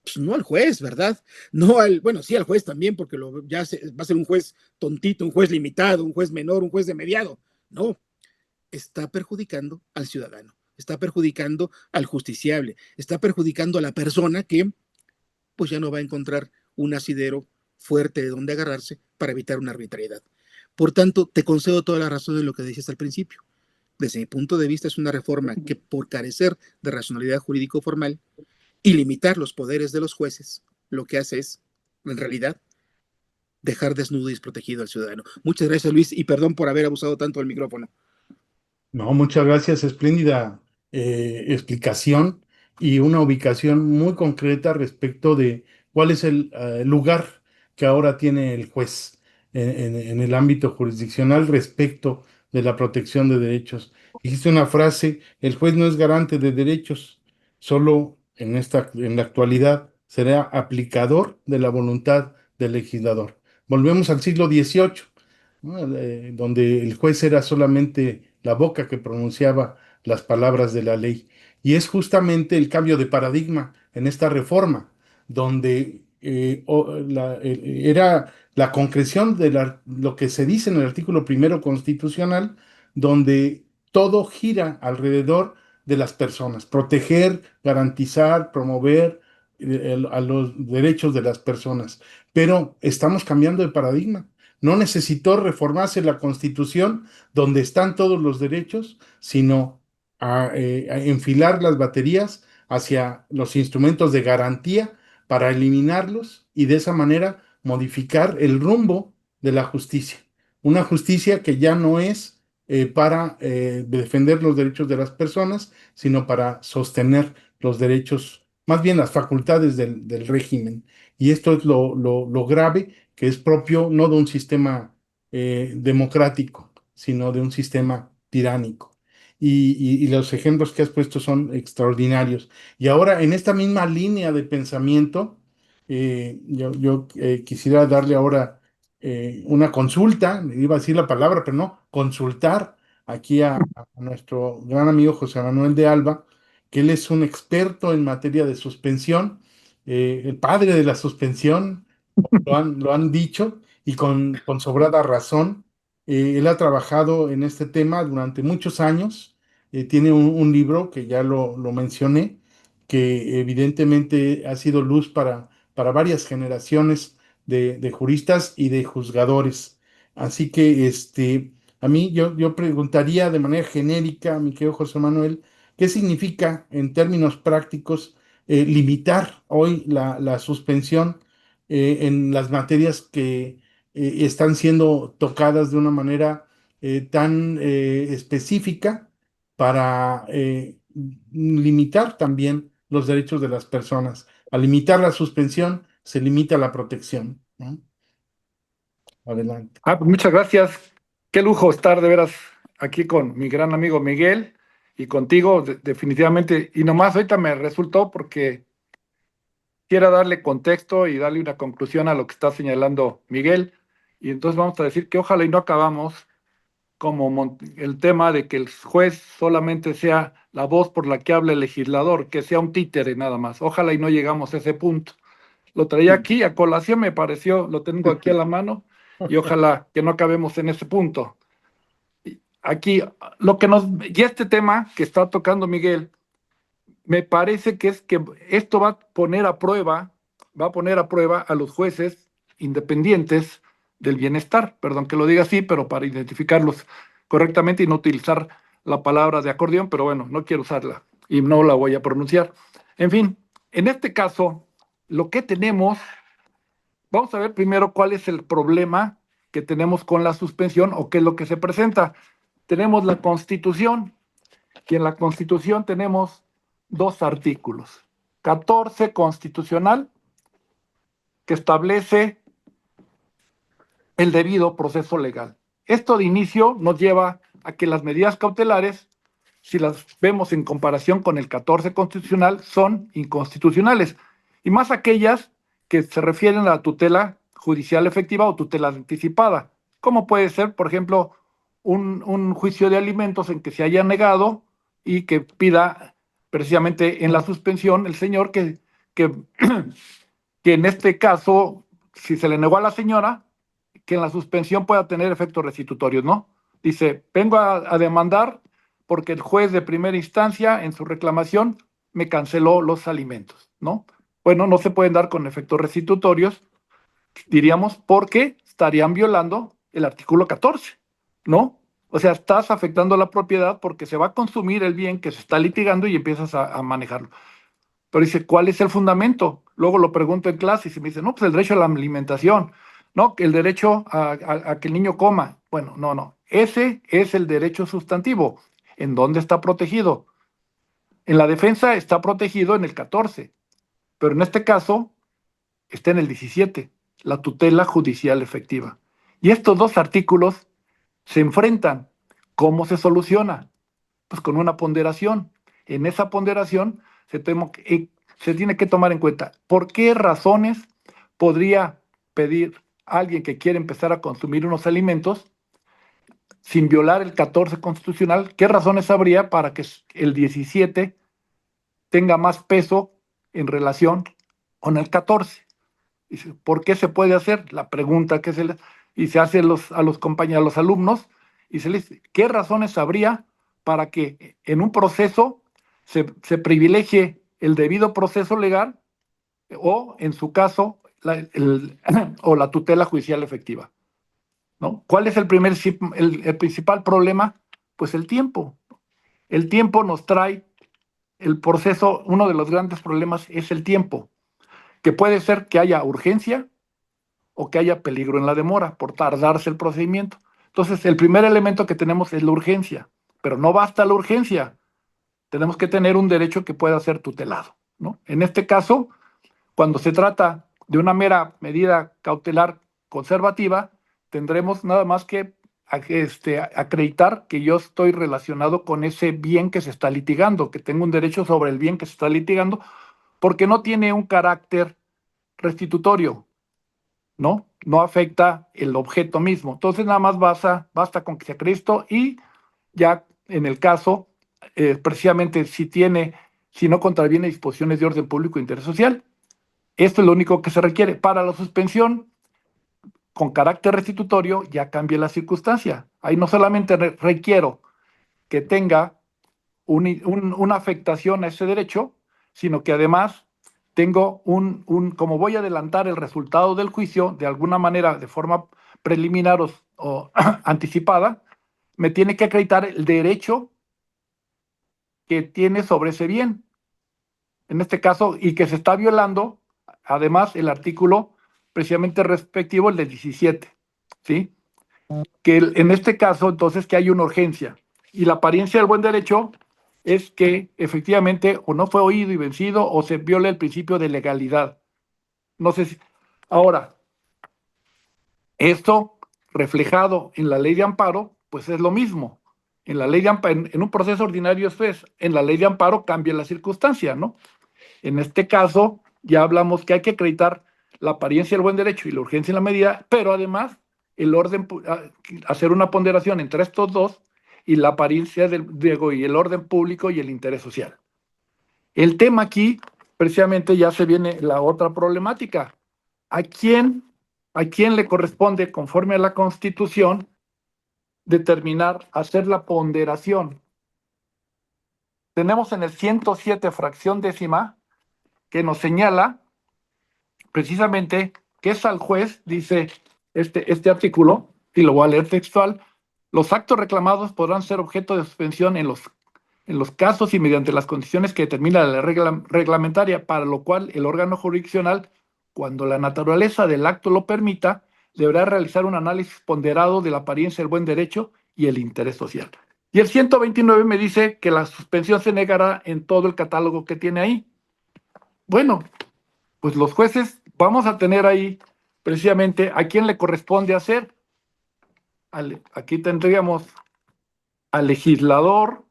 Pues no al juez, ¿verdad? No al, bueno, sí al juez también, porque va a ser un juez tontito, un juez limitado, un juez menor, un juez de mediado. No, está perjudicando al ciudadano, está perjudicando al justiciable, está perjudicando a la persona que pues ya no va a encontrar un asidero fuerte de donde agarrarse para evitar una arbitrariedad. Por tanto, te concedo toda la razón de lo que decías al principio. Desde mi punto de vista, es una reforma que, por carecer de racionalidad jurídico formal y limitar los poderes de los jueces, lo que hace es, en realidad, dejar desnudo y desprotegido al ciudadano. Muchas gracias, Luis, y perdón por haber abusado tanto del micrófono. No, muchas gracias, espléndida explicación y una ubicación muy concreta respecto de cuál es el lugar que ahora tiene el juez en el ámbito jurisdiccional respecto de la protección de derechos. Dijiste una frase, el juez no es garante de derechos, solo en la actualidad será aplicador de la voluntad del legislador. Volvemos al siglo XVIII, ¿no? Donde el juez era solamente la boca que pronunciaba las palabras de la ley. Y es justamente el cambio de paradigma en esta reforma, donde era la concreción de lo que se dice en el artículo primero constitucional, donde todo gira alrededor de las personas, proteger, garantizar, promover a los derechos de las personas. Pero estamos cambiando de paradigma. No necesitó reformarse la Constitución donde están todos los derechos, sino a enfilar las baterías hacia los instrumentos de garantía para eliminarlos y de esa manera modificar el rumbo de la justicia. Una justicia que ya no es para defender los derechos de las personas, sino para sostener los derechos, más bien las facultades del régimen. Y esto es lo grave, que es propio no de un sistema democrático, sino de un sistema tiránico. Y los ejemplos que has puesto son extraordinarios. Y ahora, en esta misma línea de pensamiento, yo quisiera darle ahora una consulta, iba a decir la palabra, pero no, consultar aquí a nuestro gran amigo José Manuel de Alba, que él es un experto en materia de suspensión, el padre de la suspensión, lo han dicho, y con sobrada razón. Él ha trabajado en este tema durante muchos años. Tiene un libro que ya lo mencioné, que evidentemente ha sido luz para varias generaciones de juristas y de juzgadores. Así que a mí yo preguntaría de manera genérica, mi querido José Manuel, ¿qué significa en términos prácticos limitar hoy la suspensión en las materias que están siendo tocadas de una manera tan específica para limitar también los derechos de las personas? Al limitar la suspensión, se limita la protección, ¿no? Adelante. Pues muchas gracias. Qué lujo estar de veras aquí con mi gran amigo Miguel y contigo, definitivamente. Y nomás ahorita me resultó porque quiero darle contexto y darle una conclusión a lo que está señalando Miguel. Y entonces vamos a decir que ojalá y no acabamos como el tema de que el juez solamente sea la voz por la que hable el legislador, que sea un títere nada más. Ojalá y no llegamos a ese punto. Lo traía aquí a colación, me pareció, lo tengo aquí a la mano, y ojalá que no acabemos en ese punto. Aquí, y este tema que está tocando Miguel, me parece que es que esto va a poner a prueba a los jueces independientes del bienestar, perdón que lo diga así, pero para identificarlos correctamente y no utilizar la palabra de acordeón, pero bueno, no quiero usarla y no la voy a pronunciar. En fin, en este caso, lo que tenemos, vamos a ver primero cuál es el problema que tenemos con la suspensión o qué es lo que se presenta. Tenemos la Constitución, y en la Constitución tenemos dos artículos. 14 constitucional, que establece el debido proceso legal. Esto de inicio nos lleva a que las medidas cautelares, si las vemos en comparación con el 14 constitucional, son inconstitucionales. Y más aquellas que se refieren a la tutela judicial efectiva o tutela anticipada. Como puede ser, por ejemplo, un juicio de alimentos en que se haya negado y que pida precisamente en la suspensión el señor que en este caso, si se le negó a la señora, que en la suspensión pueda tener efectos restitutorios, ¿no? Dice, vengo a demandar porque el juez de primera instancia en su reclamación me canceló los alimentos, ¿no? Bueno, no se pueden dar con efectos restitutorios, diríamos, porque estarían violando el artículo 14, ¿no? O sea, estás afectando la propiedad porque se va a consumir el bien que se está litigando y empiezas a manejarlo. Pero dice, ¿cuál es el fundamento? Luego lo pregunto en clase y se me dice, no, pues el derecho a la alimentación, no, el derecho a que el niño coma. Bueno, no. Ese es el derecho sustantivo. ¿En dónde está protegido? En la defensa está protegido en el 14, pero en este caso está en el 17, la tutela judicial efectiva. Y estos dos artículos se enfrentan. ¿Cómo se soluciona? Pues con una ponderación. En esa ponderación se tiene que tomar en cuenta por qué razones podría pedir alguien que quiere empezar a consumir unos alimentos sin violar el 14 constitucional, qué razones habría para que el 17 tenga más peso en relación con el 14. ¿Por qué se puede hacer? La pregunta que y se hace a los compañeros, a los alumnos, y se les dice, ¿qué razones habría para que en un proceso se privilegie el debido proceso legal o, en su caso, o la tutela judicial efectiva? ¿No? ¿Cuál es el principal problema? Pues el tiempo. El tiempo nos trae el proceso, uno de los grandes problemas es el tiempo, que puede ser que haya urgencia o que haya peligro en la demora por tardarse el procedimiento. Entonces, el primer elemento que tenemos es la urgencia, pero no basta la urgencia. Tenemos que tener un derecho que pueda ser tutelado, ¿no? En este caso, cuando se trata de una mera medida cautelar conservativa, tendremos nada más que acreditar que yo estoy relacionado con ese bien que se está litigando, que tengo un derecho sobre el bien que se está litigando, porque no tiene un carácter restitutorio, ¿no? No afecta el objeto mismo. Entonces nada más basta con que se acredite y ya en el caso, precisamente si no contraviene disposiciones de orden público e interés social, esto es lo único que se requiere. Para la suspensión, con carácter restitutorio, ya cambia la circunstancia. Ahí no solamente requiero que tenga una afectación a ese derecho, sino que además tengo como voy a adelantar el resultado del juicio, de alguna manera, de forma preliminar o anticipada, me tiene que acreditar el derecho que tiene sobre ese bien, en este caso, y que se está violando, además, el artículo precisamente respectivo, el de 17, ¿sí? Que en este caso, entonces, que hay una urgencia. Y la apariencia del buen derecho es que efectivamente o no fue oído y vencido o se viola el principio de legalidad. No sé si... Ahora, esto reflejado en la ley de amparo, pues es lo mismo. En la ley de amparo, en un proceso ordinario es, en la ley de amparo cambia la circunstancia, ¿no? En este caso, ya hablamos que hay que acreditar la apariencia del buen derecho y la urgencia en la medida, pero además el orden, hacer una ponderación entre estos dos y la apariencia y el orden público y el interés social. El tema aquí, precisamente, ya se viene la otra problemática. ¿A quién le corresponde, conforme a la Constitución, determinar, hacer la ponderación? Tenemos en el 107, fracción décima, que nos señala precisamente que es al juez, dice este artículo, y lo voy a leer textual: los actos reclamados podrán ser objeto de suspensión en los casos y mediante las condiciones que determina la regla reglamentaria, para lo cual el órgano jurisdiccional, cuando la naturaleza del acto lo permita, deberá realizar un análisis ponderado de la apariencia del buen derecho y el interés social. Y el 129 me dice que la suspensión se negará en todo el catálogo que tiene ahí. Bueno, pues los jueces vamos a tener ahí precisamente a quién le corresponde hacer. Aquí tendríamos al legislador,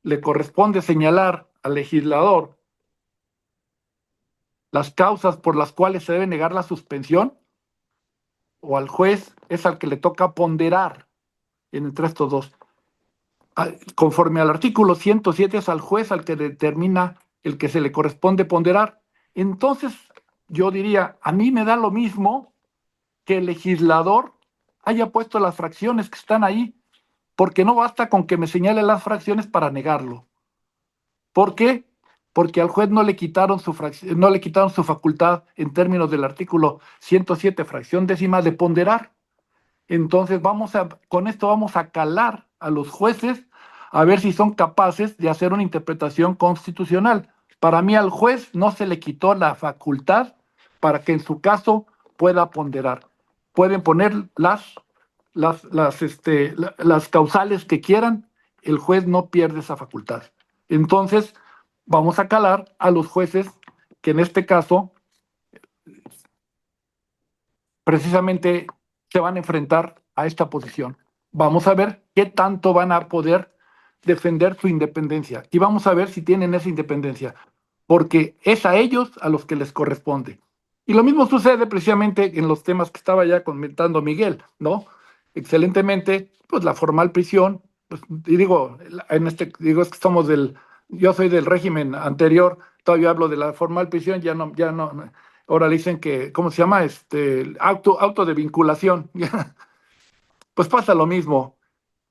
le corresponde señalar al legislador las causas por las cuales se debe negar la suspensión, o al juez es al que le toca ponderar entre estos dos. Conforme al artículo 107 es al juez al que determina el que se le corresponde ponderar. Entonces, yo diría, a mí me da lo mismo que el legislador haya puesto las fracciones que están ahí, porque no basta con que me señale las fracciones para negarlo. ¿Por qué? Porque al juez no le quitaron su facultad en términos del artículo 107, fracción décima, de ponderar. Entonces con esto vamos a calar a los jueces a ver si son capaces de hacer una interpretación constitucional. Para mí al juez no se le quitó la facultad para que en su caso pueda ponderar. Pueden poner las causales que quieran, el juez no pierde esa facultad. Entonces, vamos a calar a los jueces que en este caso precisamente se van a enfrentar a esta posición. Vamos a ver qué tanto van a poder defender su independencia y vamos a ver si tienen esa independencia, porque es a ellos a los que les corresponde. Y lo mismo sucede precisamente en los temas que estaba ya comentando Miguel, ¿no? Excelentemente, pues la formal prisión, pues, y digo, es que yo soy del régimen anterior, todavía hablo de la formal prisión, ya no, ahora le dicen que, ¿cómo se llama? Auto de vinculación. Pues pasa lo mismo,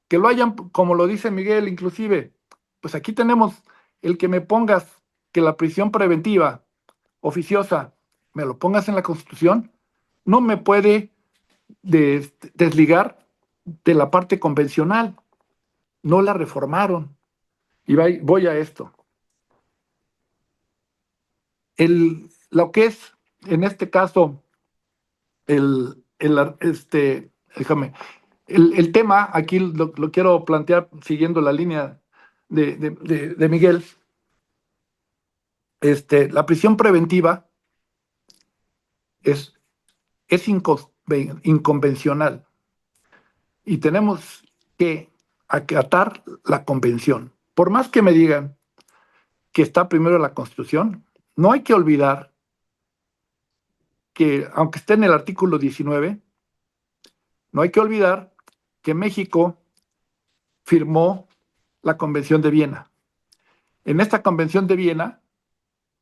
que lo hayan, como lo dice Miguel, inclusive, pues aquí tenemos el que me pongas que la prisión preventiva oficiosa me lo pongas en la Constitución, no me puede desligar de la parte convencional. No la reformaron. Y voy a esto. Lo que es, en este caso, el tema, aquí lo quiero plantear siguiendo la línea de Miguel. La prisión preventiva es inconvencional y tenemos que acatar la convención. Por más que me digan que está primero la Constitución, no hay que olvidar que, aunque esté en el artículo 19, no hay que olvidar que México firmó la Convención de Viena. En esta Convención de Viena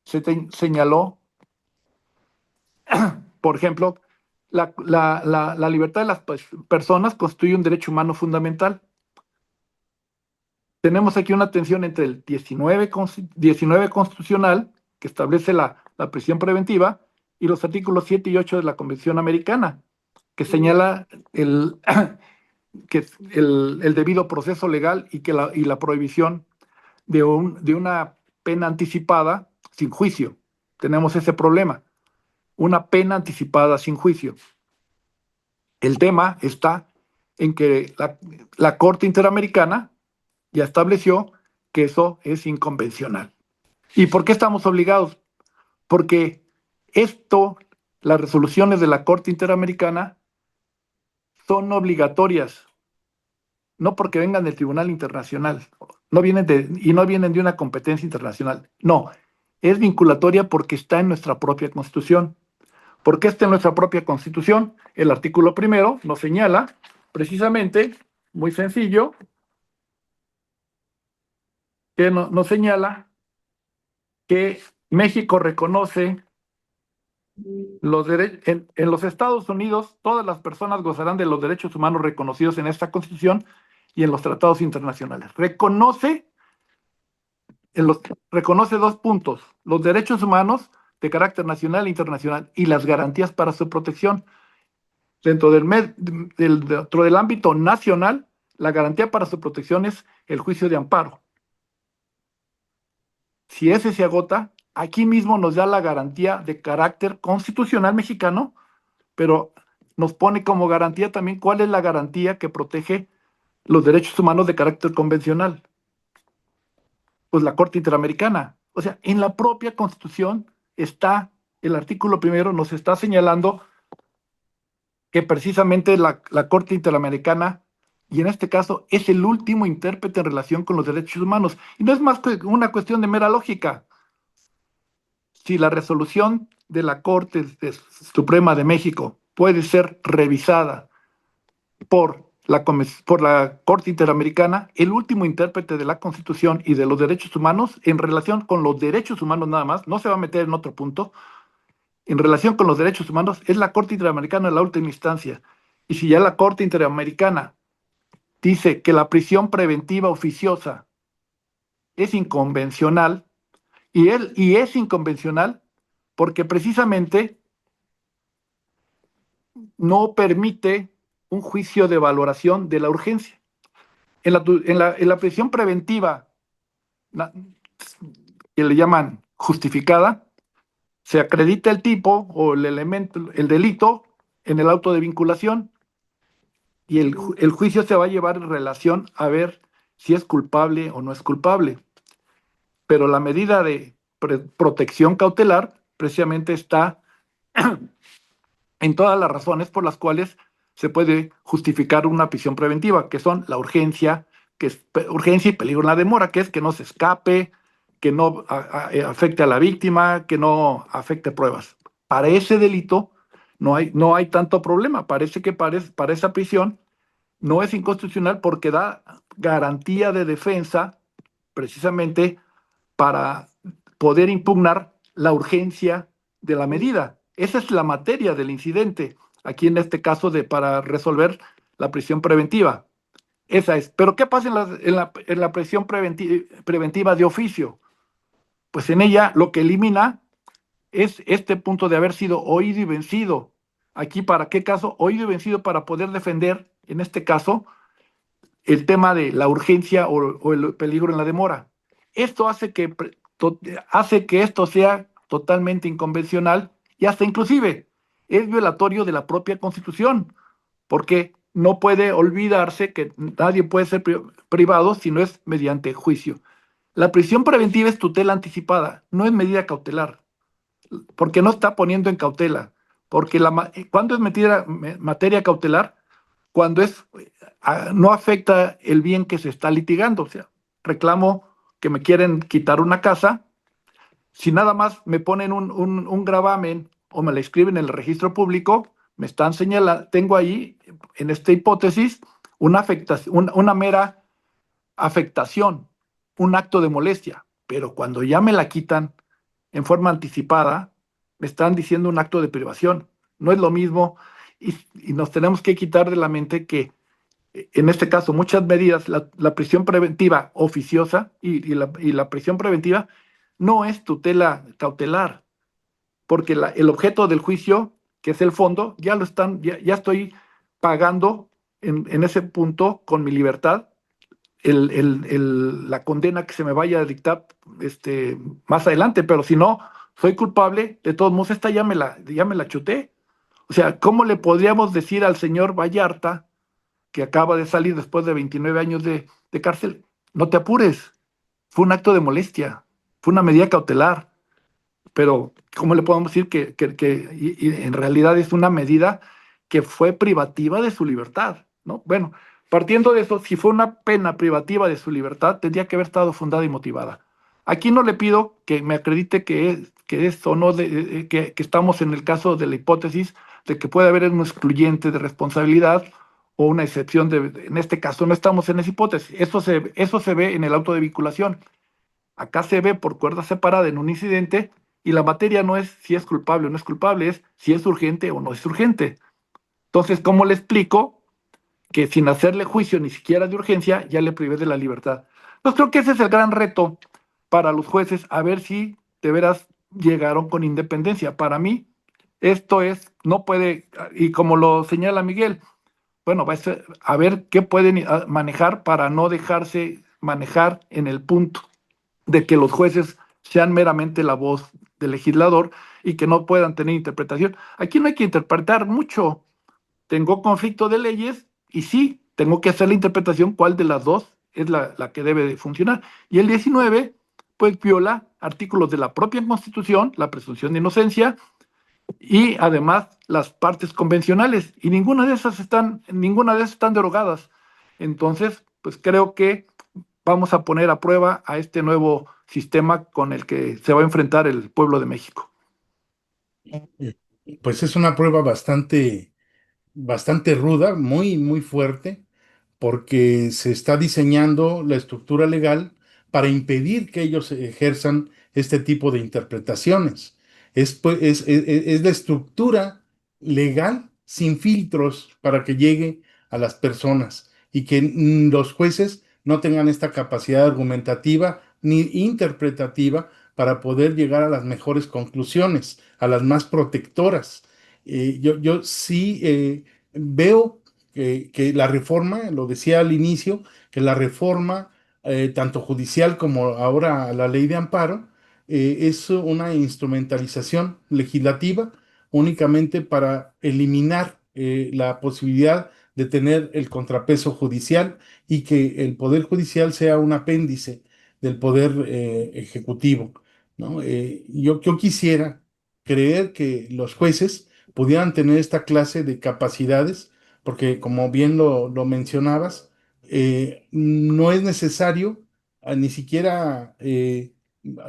se señaló, por ejemplo, la libertad de las personas constituye un derecho humano fundamental. Tenemos aquí una tensión entre el 19 constitucional, que establece la la prisión preventiva, y los artículos 7 y 8 de la Convención Americana, que señala el debido proceso legal y la prohibición de una pena anticipada sin juicio. Tenemos ese problema, una pena anticipada sin juicio. El tema está en que la Corte Interamericana ya estableció que eso es inconvencional. ¿Y por qué estamos obligados? Porque las resoluciones de la Corte Interamericana son obligatorias, no porque vengan del Tribunal Internacional, no vienen de una competencia internacional. No, es vinculatoria porque está en nuestra propia Constitución. ¿Por qué está en nuestra propia Constitución? El artículo 1 nos señala precisamente, muy sencillo, que nos señala que México reconoce los derechos. En los Estados Unidos, todas las personas gozarán de los derechos humanos reconocidos en esta Constitución y en los tratados internacionales. Reconoce 2 puntos: los derechos humanos de carácter nacional e internacional y las garantías para su protección. Dentro del ámbito nacional, la garantía para su protección es el juicio de amparo. Si ese se agota, aquí mismo nos da la garantía de carácter constitucional mexicano, pero nos pone como garantía también cuál es la garantía que protege los derechos humanos de carácter convencional. Pues la Corte Interamericana. O sea, en la propia Constitución está el artículo 1, nos está señalando que precisamente la Corte Interamericana, y en este caso es el último intérprete en relación con los derechos humanos. Y no es más que una cuestión de mera lógica. Si la resolución de la Corte Suprema de México puede ser revisada por la Corte Interamericana, el último intérprete de la Constitución y de los derechos humanos, en relación con los derechos humanos nada más, no se va a meter en otro punto, en relación con los derechos humanos, es la Corte Interamericana en la última instancia. Y si ya la Corte Interamericana dice que la prisión preventiva oficiosa es inconvencional, y es inconvencional porque precisamente no permite un juicio de valoración de la urgencia. En la prisión preventiva, que le llaman justificada, se acredita el tipo o el elemento, el delito, en el auto de vinculación, y el juicio se va a llevar en relación a ver si es culpable o no es culpable. Pero la medida de protección cautelar precisamente está en todas las razones por las cuales se puede justificar una prisión preventiva, que son la urgencia, que es urgencia y peligro en la demora, que es que no se escape, que no afecte a la víctima, que no afecte pruebas. Para ese delito no hay tanto problema. Parece que para esa prisión no es inconstitucional porque da garantía de defensa precisamente para poder impugnar la urgencia de la medida. Esa es la materia del incidente, aquí en este caso para resolver la prisión preventiva. Esa es. Pero ¿qué pasa en la prisión preventiva de oficio? Pues en ella lo que elimina es este punto de haber sido oído y vencido. Aquí, ¿para qué caso? Oído y vencido para poder defender, en este caso, el tema de la urgencia o el peligro en la demora. Esto hace que esto sea totalmente inconvencional y hasta inclusive es violatorio de la propia Constitución, porque no puede olvidarse que nadie puede ser privado si no es mediante juicio. La prisión preventiva es tutela anticipada, no es medida cautelar, porque no está poniendo en cautela, porque ¿cuándo es materia cautelar? Cuando no afecta el bien que se está litigando. O sea, reclamo que me quieren quitar una casa, si nada más me ponen un gravamen o me la escriben en el registro público, me están señalando, tengo ahí, en esta hipótesis, una mera afectación, un acto de molestia, pero cuando ya me la quitan en forma anticipada, me están diciendo un acto de privación. No es lo mismo, y nos tenemos que quitar de la mente que en este caso muchas medidas, la prisión preventiva oficiosa y la prisión preventiva no es tutela cautelar, porque el objeto del juicio, que es el fondo, ya estoy pagando en ese punto con mi libertad la condena que se me vaya a dictar más adelante, pero si no, soy culpable, de todos modos, esta ya me la chuté. O sea, ¿cómo le podríamos decir al señor Vallarta, que acaba de salir después de 29 años de cárcel, no te apures, fue un acto de molestia, fue una medida cautelar, pero ¿cómo le podemos decir y en realidad es una medida que fue privativa de su libertad, ¿no? Bueno, partiendo de eso, si fue una pena privativa de su libertad, tendría que haber estado fundada y motivada. Aquí no le pido que me acredite que es o no, que estamos en el caso de la hipótesis de que puede haber un excluyente de responsabilidad o una excepción en este caso no estamos en esa hipótesis. Eso se ve en el auto de vinculación. Acá se ve por cuerda separada en un incidente y la materia no es si es culpable o no es culpable, es si es urgente o no es urgente. Entonces, ¿cómo le explico que sin hacerle juicio ni siquiera de urgencia ya le privé de la libertad? Pues creo que ese es el gran reto para los jueces, a ver si de veras llegaron con independencia. Para mí, no puede, y como lo señala Miguel, bueno, va a ser, a ver qué pueden manejar para no dejarse manejar en el punto de que los jueces sean meramente la voz del legislador y que no puedan tener interpretación. Aquí no hay que interpretar mucho. Tengo conflicto de leyes y sí, tengo que hacer la interpretación cuál de las dos es la que debe de funcionar. Y el 19, pues viola artículos de la propia Constitución, la presunción de inocencia y además las partes convencionales. Y ninguna de esas están derogadas. Entonces, pues creo que vamos a poner a prueba a este nuevo sistema con el que se va a enfrentar el pueblo de México. Pues es una prueba bastante ruda, muy, muy fuerte, porque se está diseñando la estructura legal para impedir que ellos ejerzan este tipo de interpretaciones. Es la estructura legal sin filtros para que llegue a las personas y que los jueces no tengan esta capacidad argumentativa ni interpretativa para poder llegar a las mejores conclusiones, a las más protectoras. Yo sí veo que la reforma, lo decía al inicio, que la reforma, tanto judicial como ahora la ley de amparo, es una instrumentalización legislativa únicamente para eliminar la posibilidad de tener el contrapeso judicial y que el poder judicial sea un apéndice del poder ejecutivo, ¿no? Yo quisiera creer que los jueces pudieran tener esta clase de capacidades, porque como bien lo mencionabas, no es necesario ni siquiera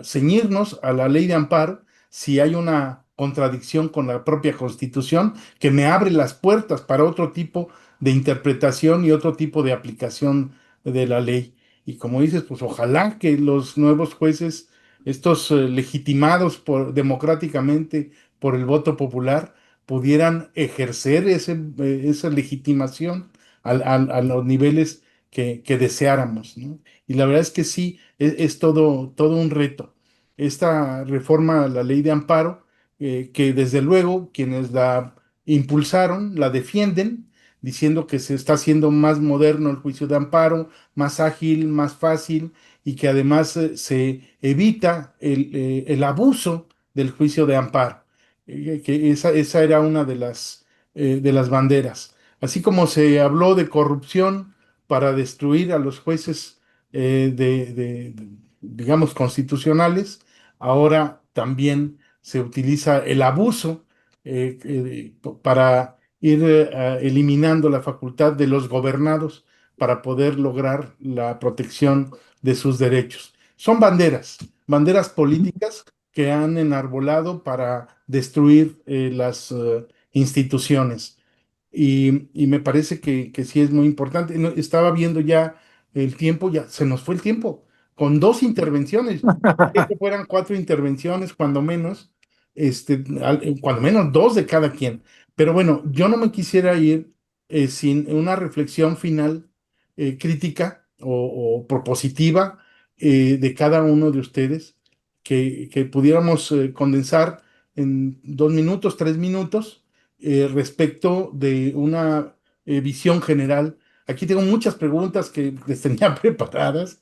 ceñirnos a la ley de amparo si hay una contradicción con la propia Constitución que me abre las puertas para otro tipo de interpretación y otro tipo de aplicación de la ley. Y como dices, pues ojalá que los nuevos jueces, estos legitimados democráticamente por el voto popular, pudieran ejercer esa legitimación a los niveles que deseáramos, ¿no? Y la verdad es que sí, es todo un reto. Esta reforma a la ley de amparo, que desde luego quienes la impulsaron, la defienden, diciendo que se está haciendo más moderno el juicio de amparo, más ágil, más fácil, y que además se evita el abuso del juicio de amparo, que esa era una de las banderas. Así como se habló de corrupción para destruir a los jueces digamos, constitucionales, ahora también se utiliza el abuso para ir eliminando la facultad de los gobernados para poder lograr la protección de sus derechos. Son banderas políticas que han enarbolado para destruir las instituciones. Y me parece que sí es muy importante. No, estaba viendo ya el tiempo, ya se nos fue el tiempo, con dos intervenciones. Que fueran cuatro intervenciones, cuando menos dos de cada quien. Pero bueno, yo no me quisiera ir sin una reflexión final crítica o propositiva de cada uno de ustedes, que pudiéramos condensar en 2 minutos, 3 minutos, respecto de una visión general. Aquí tengo muchas preguntas que les tenía preparadas,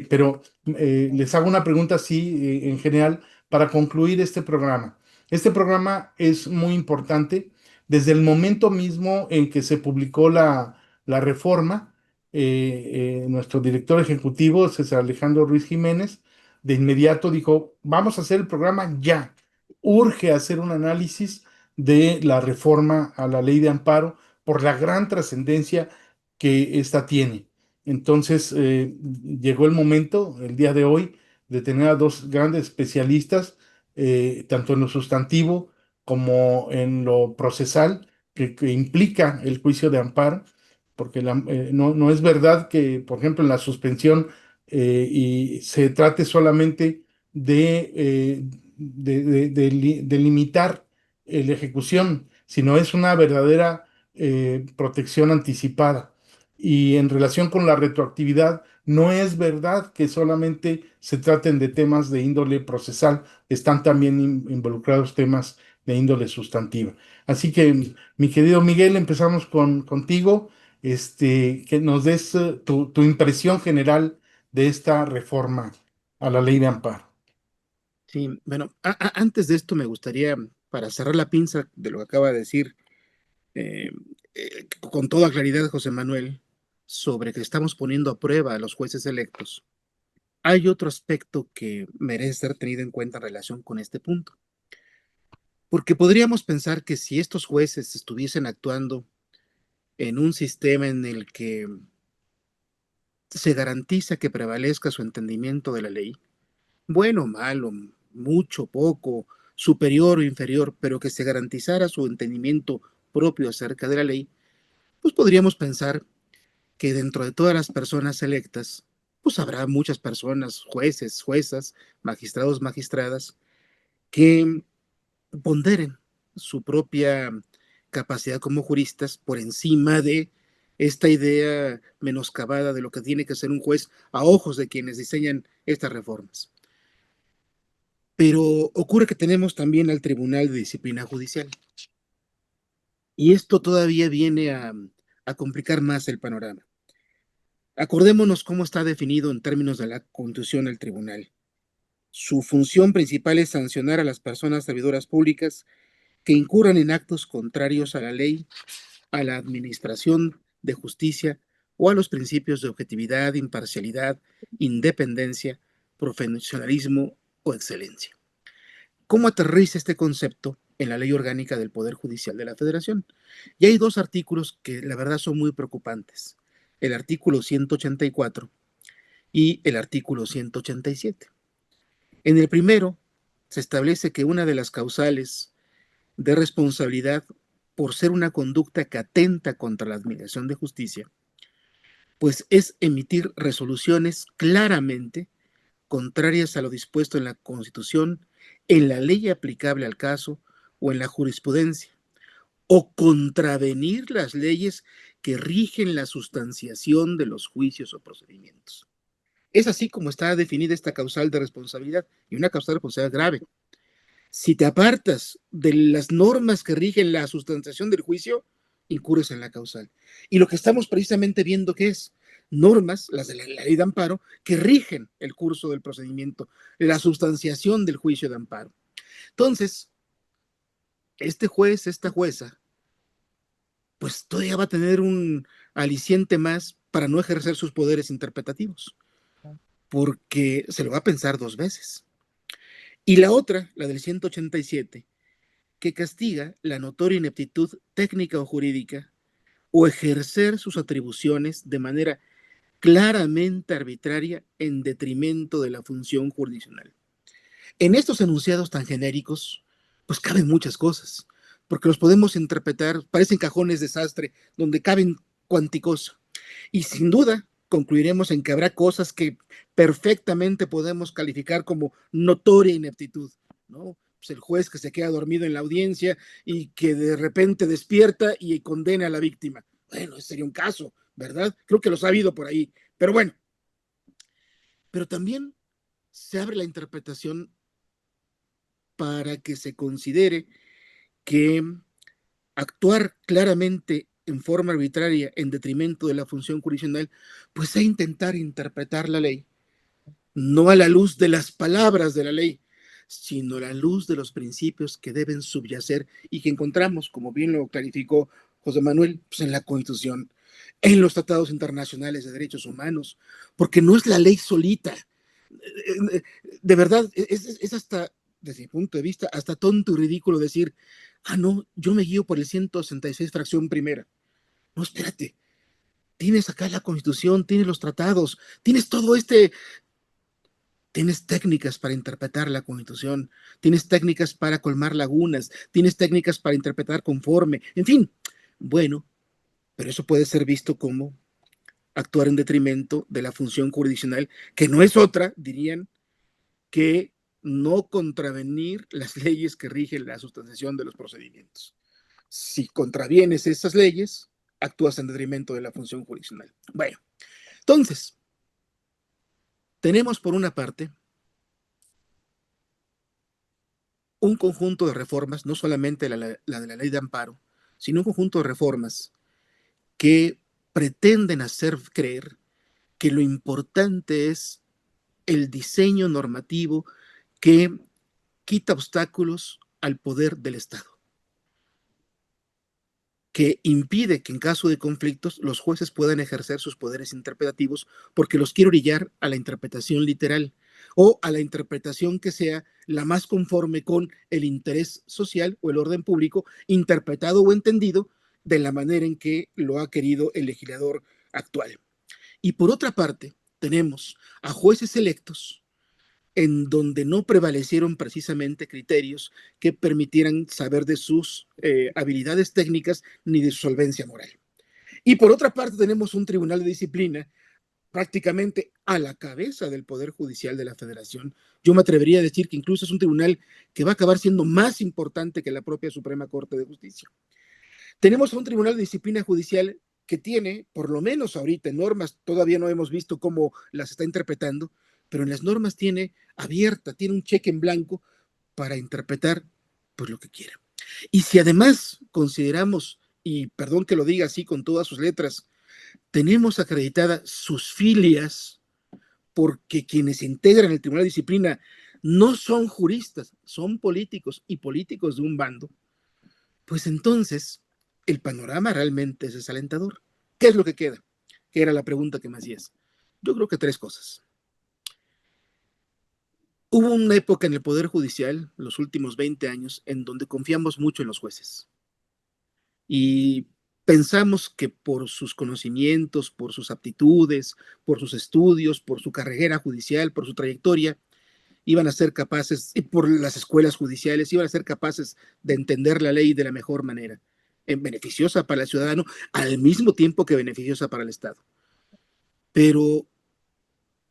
pero les hago una pregunta así en general para concluir este programa. Este programa es muy importante. Desde el momento mismo en que se publicó la reforma, nuestro director ejecutivo, César Alejandro Ruiz Jiménez, de inmediato dijo, vamos a hacer el programa ya. Urge hacer un análisis de la reforma a la ley de amparo por la gran trascendencia que esta tiene. Entonces, llegó el momento, el día de hoy, de tener a dos grandes especialistas, tanto en lo sustantivo como en lo procesal, que implica el juicio de amparo, porque no es verdad que, por ejemplo, en la suspensión y se trate solamente de limitar la ejecución, sino es una verdadera protección anticipada. Y en relación con la retroactividad, no es verdad que solamente se traten de temas de índole procesal, están también involucrados temas de índole sustantiva. Así que, mi querido Miguel, empezamos contigo, que nos des tu impresión general de esta reforma a la ley de amparo. Sí, bueno, antes de esto me gustaría, para cerrar la pinza de lo que acaba de decir, eh, con toda claridad, José Manuel, sobre que estamos poniendo a prueba a los jueces electos. Hay otro aspecto que merece ser tenido en cuenta en relación con este punto, porque podríamos pensar que si estos jueces estuviesen actuando en un sistema en el que se garantiza que prevalezca su entendimiento de la ley, bueno, malo, mucho, poco, superior o inferior, pero que se garantizara su entendimiento propio acerca de la ley, pues podríamos pensar que dentro de todas las personas electas, pues habrá muchas personas, jueces, juezas, magistrados, magistradas, que ponderen su propia capacidad como juristas por encima de esta idea menoscabada de lo que tiene que ser un juez a ojos de quienes diseñan estas reformas. Pero ocurre que tenemos también al Tribunal de Disciplina Judicial. Y esto todavía viene a complicar más el panorama. Acordémonos cómo está definido en términos de la Constitución el tribunal. Su función principal es sancionar a las personas servidoras públicas que incurran en actos contrarios a la ley, a la administración de justicia o a los principios de objetividad, imparcialidad, independencia, profesionalismo o excelencia. ¿Cómo aterriza este concepto en la Ley Orgánica del Poder Judicial de la Federación? Y hay dos artículos que la verdad son muy preocupantes. El artículo 184 y el artículo 187. En el primero, se establece que una de las causales de responsabilidad por ser una conducta que atenta contra la administración de justicia, pues es emitir resoluciones claramente contrarias a lo dispuesto en la Constitución, en la ley aplicable al caso o en la jurisprudencia, o contravenir las leyes que rigen la sustanciación de los juicios o procedimientos. Es así como está definida esta causal de responsabilidad, y una causal de responsabilidad grave. Si te apartas de las normas que rigen la sustanciación del juicio, incurres en la causal. Y lo que estamos precisamente viendo que es normas, las de la ley de amparo, que rigen el curso del procedimiento, la sustanciación del juicio de amparo. Entonces, este juez, esta jueza, pues todavía va a tener un aliciente más para no ejercer sus poderes interpretativos, porque se lo va a pensar dos veces. Y la otra, la del 187, que castiga la notoria ineptitud técnica o jurídica o ejercer sus atribuciones de manera claramente arbitraria en detrimento de la función jurisdiccional. En estos enunciados tan genéricos, pues caben muchas cosas, porque los podemos interpretar, parecen cajones de sastre, donde caben cuanticosa. Y sin duda, concluiremos en que habrá cosas que perfectamente podemos calificar como notoria ineptitud, ¿no? Pues el juez que se queda dormido en la audiencia y que de repente despierta y condena a la víctima. Bueno, ese sería un caso, ¿verdad? Creo que los ha habido por ahí. Pero bueno, pero también se abre la interpretación para que se considere que actuar claramente en forma arbitraria en detrimento de la función jurisdiccional, pues es intentar interpretar la ley, no a la luz de las palabras de la ley, sino a la luz de los principios que deben subyacer y que encontramos, como bien lo clarificó José Manuel, pues en la Constitución, en los tratados internacionales de derechos humanos, porque no es la ley solita. De verdad, es hasta, desde mi punto de vista, hasta tonto y ridículo decir, no, yo me guío por el 166 fracción primera. No, espérate, tienes acá la Constitución, tienes los tratados, tienes todo tienes técnicas para interpretar la Constitución, tienes técnicas para colmar lagunas, tienes técnicas para interpretar conforme, en fin, bueno, pero eso puede ser visto como actuar en detrimento de la función jurisdiccional, que no es otra, dirían, que no contravenir las leyes que rigen la sustanciación de los procedimientos. Si contravienes esas leyes, actúas en detrimento de la función jurisdiccional. Bueno, entonces, tenemos por una parte un conjunto de reformas, no solamente la de la ley de amparo, sino un conjunto de reformas que pretenden hacer creer que lo importante es el diseño normativo que quita obstáculos al poder del Estado, que impide que en caso de conflictos los jueces puedan ejercer sus poderes interpretativos porque los quiere orillar a la interpretación literal o a la interpretación que sea la más conforme con el interés social o el orden público, interpretado o entendido de la manera en que lo ha querido el legislador actual. Y por otra parte, tenemos a jueces electos en donde no prevalecieron precisamente criterios que permitieran saber de sus habilidades técnicas ni de su solvencia moral. Y por otra parte tenemos un tribunal de disciplina prácticamente a la cabeza del Poder Judicial de la Federación. Yo me atrevería a decir que incluso es un tribunal que va a acabar siendo más importante que la propia Suprema Corte de Justicia. Tenemos un tribunal de disciplina judicial que tiene, por lo menos ahorita en normas, todavía no hemos visto cómo las está interpretando, pero en las normas tiene abierta, tiene un cheque en blanco para interpretar pues lo que quiera. Y si además consideramos, y perdón que lo diga así con todas sus letras, tenemos acreditadas sus filias, porque quienes integran el Tribunal de Disciplina no son juristas, son políticos y políticos de un bando, pues entonces el panorama realmente es desalentador. ¿Qué es lo que queda? Que era la pregunta que me hacías. Yo creo que tres cosas. Hubo una época en el Poder Judicial, los últimos 20 años, en donde confiamos mucho en los jueces. Y pensamos que por sus conocimientos, por sus aptitudes, por sus estudios, por su carrera judicial, por su trayectoria, iban a ser capaces, y por las escuelas judiciales, iban a ser capaces de entender la ley de la mejor manera, beneficiosa para el ciudadano, al mismo tiempo que beneficiosa para el Estado. Pero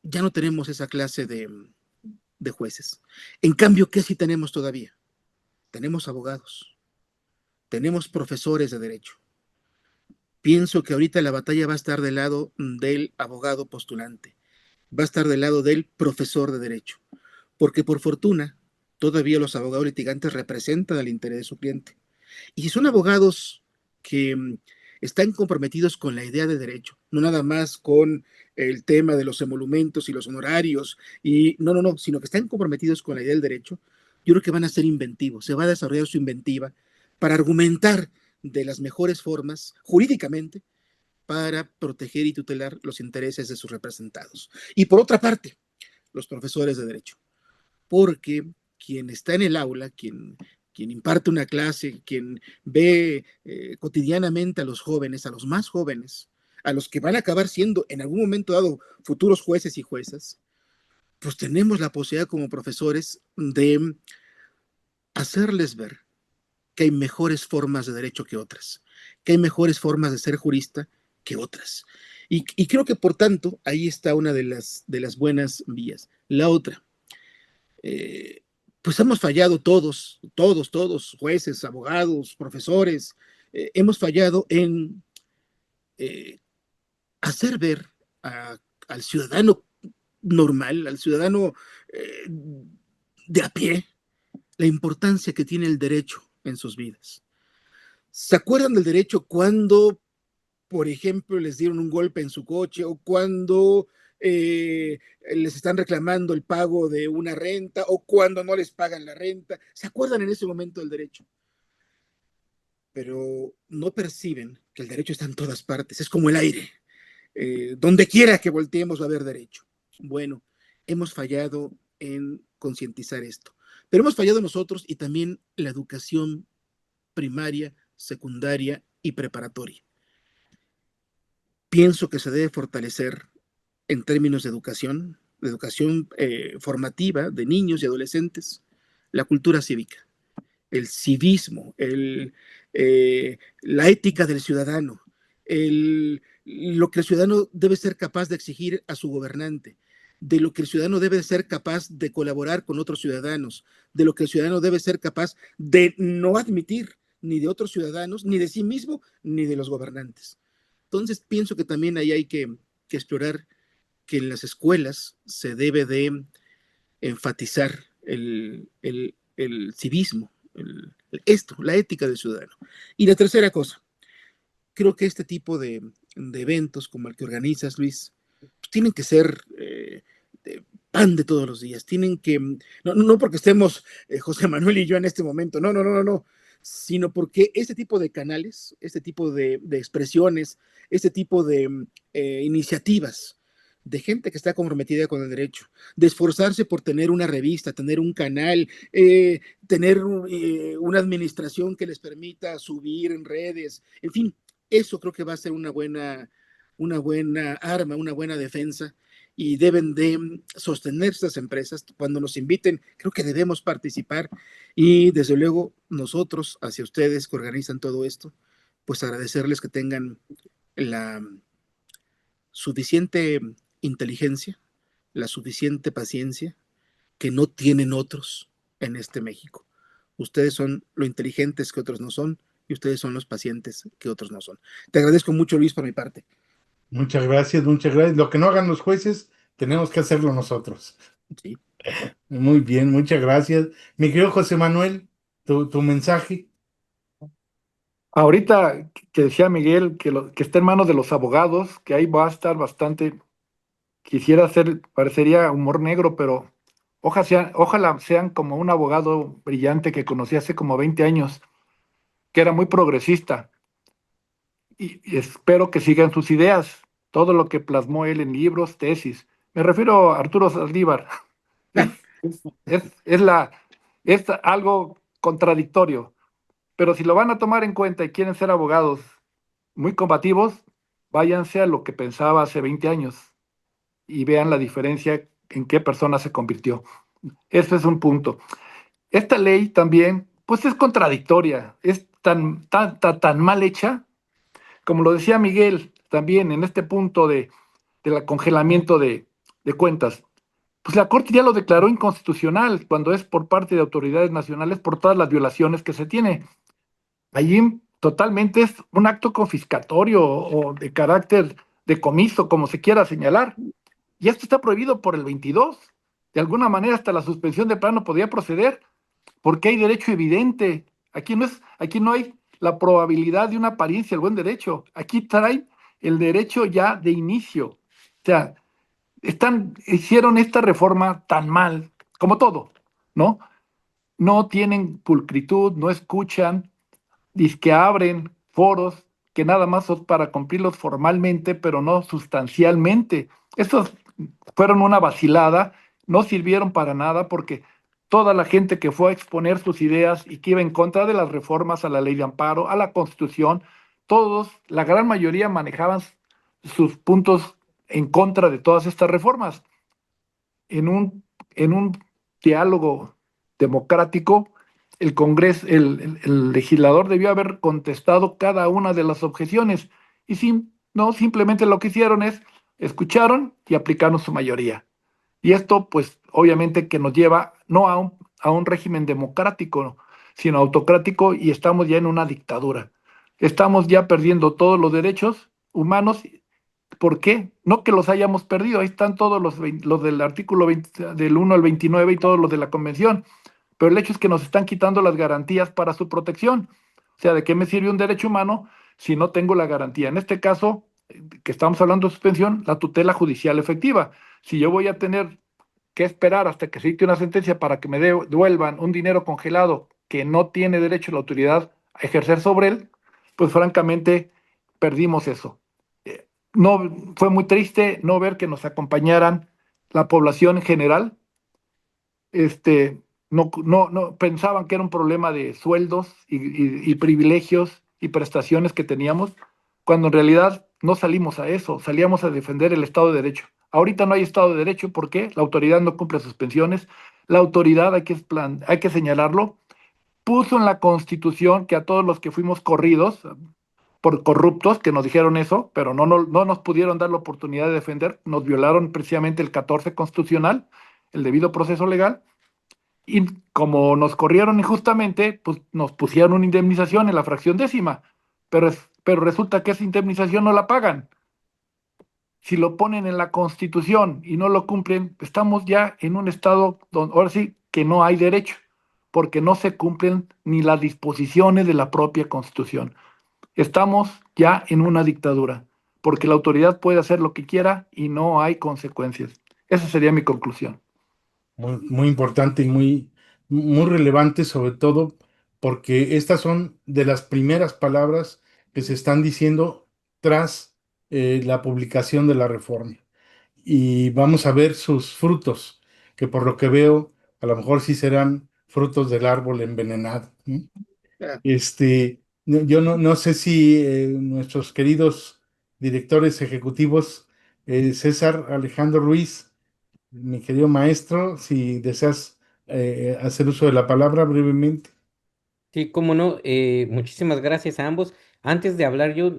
ya no tenemos esa clase de jueces. En cambio, ¿qué sí tenemos todavía? Tenemos abogados, tenemos profesores de derecho. Pienso que ahorita la batalla va a estar del lado del abogado postulante, va a estar del lado del profesor de derecho, porque por fortuna todavía los abogados litigantes representan el interés de su cliente. Y si son abogados que están comprometidos con la idea de derecho, no nada más con el tema de los emolumentos y los honorarios, y no, sino que están comprometidos con la idea del derecho, yo creo que van a ser inventivos, se va a desarrollar su inventiva para argumentar de las mejores formas jurídicamente para proteger y tutelar los intereses de sus representados. Y por otra parte, los profesores de derecho, porque quien está en el aula, quien imparte una clase, quien ve cotidianamente a los jóvenes, a los más jóvenes, a los que van a acabar siendo en algún momento dado futuros jueces y juezas, pues tenemos la posibilidad como profesores de hacerles ver que hay mejores formas de derecho que otras, que hay mejores formas de ser jurista que otras. Y creo que por tanto ahí está una de las buenas vías. La otra, pues hemos fallado todos, jueces, abogados, profesores, hemos fallado en hacer ver al ciudadano normal, al ciudadano de a pie, la importancia que tiene el derecho en sus vidas. ¿Se acuerdan del derecho cuando, por ejemplo, les dieron un golpe en su coche o cuando les están reclamando el pago de una renta o cuando no les pagan la renta? ¿Se acuerdan en ese momento del derecho? Pero no perciben que el derecho está en todas partes, es como el aire. Donde quiera que volteemos va a haber derecho. Bueno, hemos fallado en concientizar esto, pero hemos fallado nosotros y también la educación primaria, secundaria y preparatoria. Pienso que se debe fortalecer en términos de educación formativa de niños y adolescentes, la cultura cívica, el civismo, la ética del ciudadano, lo que el ciudadano debe ser capaz de exigir a su gobernante, de lo que el ciudadano debe ser capaz de colaborar con otros ciudadanos, de lo que el ciudadano debe ser capaz de no admitir ni de otros ciudadanos, ni de sí mismo, ni de los gobernantes. Entonces, pienso que también ahí hay que explorar que en las escuelas se debe de enfatizar el civismo, la ética del ciudadano. Y la tercera cosa, creo que este tipo de eventos como el que organizas, Luis, pues tienen que ser pan de todos los días, tienen que, no porque estemos José Manuel y yo en este momento, no, sino porque este tipo de canales, este tipo de expresiones, este tipo de iniciativas, de gente que está comprometida con el derecho, de esforzarse por tener una revista, tener un canal, tener una administración que les permita subir en redes, en fin, eso creo que va a ser una buena arma, una buena defensa y deben de sostener estas empresas. Cuando nos inviten, creo que debemos participar y desde luego nosotros, hacia ustedes que organizan todo esto, pues agradecerles que tengan la suficiente inteligencia, la suficiente paciencia que no tienen otros en este México. Ustedes son lo inteligentes que otros no son y ustedes son los pacientes que otros no son. Te agradezco mucho, Luis, por mi parte. Muchas gracias, muchas gracias. Lo que no hagan los jueces, tenemos que hacerlo nosotros. Sí. Muy bien, muchas gracias. Mi querido José Manuel, tu mensaje. Ahorita que decía Miguel que está en manos de los abogados, que ahí va a estar bastante, quisiera hacer, parecería humor negro, pero ojalá sean como un abogado brillante que conocí hace como 20 años, que era muy progresista, y espero que sigan sus ideas, todo lo que plasmó él en libros, tesis. Me refiero a Arturo Saldívar. Es es algo contradictorio, pero si lo van a tomar en cuenta y quieren ser abogados muy combativos, váyanse a lo que pensaba hace 20 años y vean la diferencia en qué persona se convirtió. Ese es un punto. Esta ley también, pues es contradictoria, es tan mal hecha, como lo decía Miguel también en este punto del congelamiento de cuentas. Pues la Corte ya lo declaró inconstitucional cuando es por parte de autoridades nacionales por todas las violaciones que se tiene. Allí totalmente es un acto confiscatorio o de carácter decomiso, como se quiera señalar. Y esto está prohibido por el 22. De alguna manera hasta la suspensión de plano podría proceder, porque hay derecho evidente. Aquí no hay la probabilidad de una apariencia del buen derecho. Aquí trae el derecho ya de inicio. O sea, hicieron esta reforma tan mal, como todo, ¿no? No tienen pulcritud, no escuchan, dizque abren foros que nada más son para cumplirlos formalmente, pero no sustancialmente. Estos fueron una vacilada, no sirvieron para nada porque toda la gente que fue a exponer sus ideas y que iba en contra de las reformas a la ley de amparo, a la Constitución, todos, la gran mayoría manejaban sus puntos en contra de todas estas reformas. En un diálogo democrático, el Congreso, el legislador debió haber contestado cada una de las objeciones y no, simplemente lo que hicieron es escucharon y aplicaron su mayoría. Y esto, pues, obviamente que nos lleva no a un régimen democrático, sino autocrático y estamos ya en una dictadura. Estamos ya perdiendo todos los derechos humanos. ¿Por qué? No que los hayamos perdido, ahí están todos los del artículo 20, del 1 al 29 y todos los de la Convención, pero el hecho es que nos están quitando las garantías para su protección. O sea, ¿de qué me sirve un derecho humano si no tengo la garantía? En este caso, que estamos hablando de suspensión, la tutela judicial efectiva. Si yo voy a tener que esperar hasta que se dicte una sentencia para que me devuelvan un dinero congelado que no tiene derecho la autoridad a ejercer sobre él, pues francamente perdimos eso. No, fue muy triste no ver que nos acompañaran la población en general. No pensaban que era un problema de sueldos y privilegios y prestaciones que teníamos, cuando en realidad no salimos a eso, salíamos a defender el Estado de Derecho. Ahorita no hay Estado de Derecho, ¿por qué? La autoridad no cumple sus pensiones. La autoridad, hay que señalarlo, puso en la Constitución que a todos los que fuimos corridos por corruptos, que nos dijeron eso, pero no nos pudieron dar la oportunidad de defender, nos violaron precisamente el 14 constitucional, el debido proceso legal, y como nos corrieron injustamente, pues nos pusieron una indemnización en la fracción décima, pero resulta que esa indemnización no la pagan. Si lo ponen en la Constitución y no lo cumplen, estamos ya en un estado donde ahora sí que no hay derecho, porque no se cumplen ni las disposiciones de la propia Constitución. Estamos ya en una dictadura, porque la autoridad puede hacer lo que quiera y no hay consecuencias. Esa sería mi conclusión. Muy importante y muy relevante, sobre todo porque estas son de las primeras palabras que se están diciendo tras la publicación de la reforma. Y vamos a ver sus frutos, que por lo que veo, a lo mejor sí serán frutos del árbol envenenado, ¿no? Ah, Yo no sé si nuestros queridos directores ejecutivos, César Alejandro Ruiz, mi querido maestro, si deseas hacer uso de la palabra brevemente. Sí, cómo no. Muchísimas gracias a ambos. Antes de hablar, yo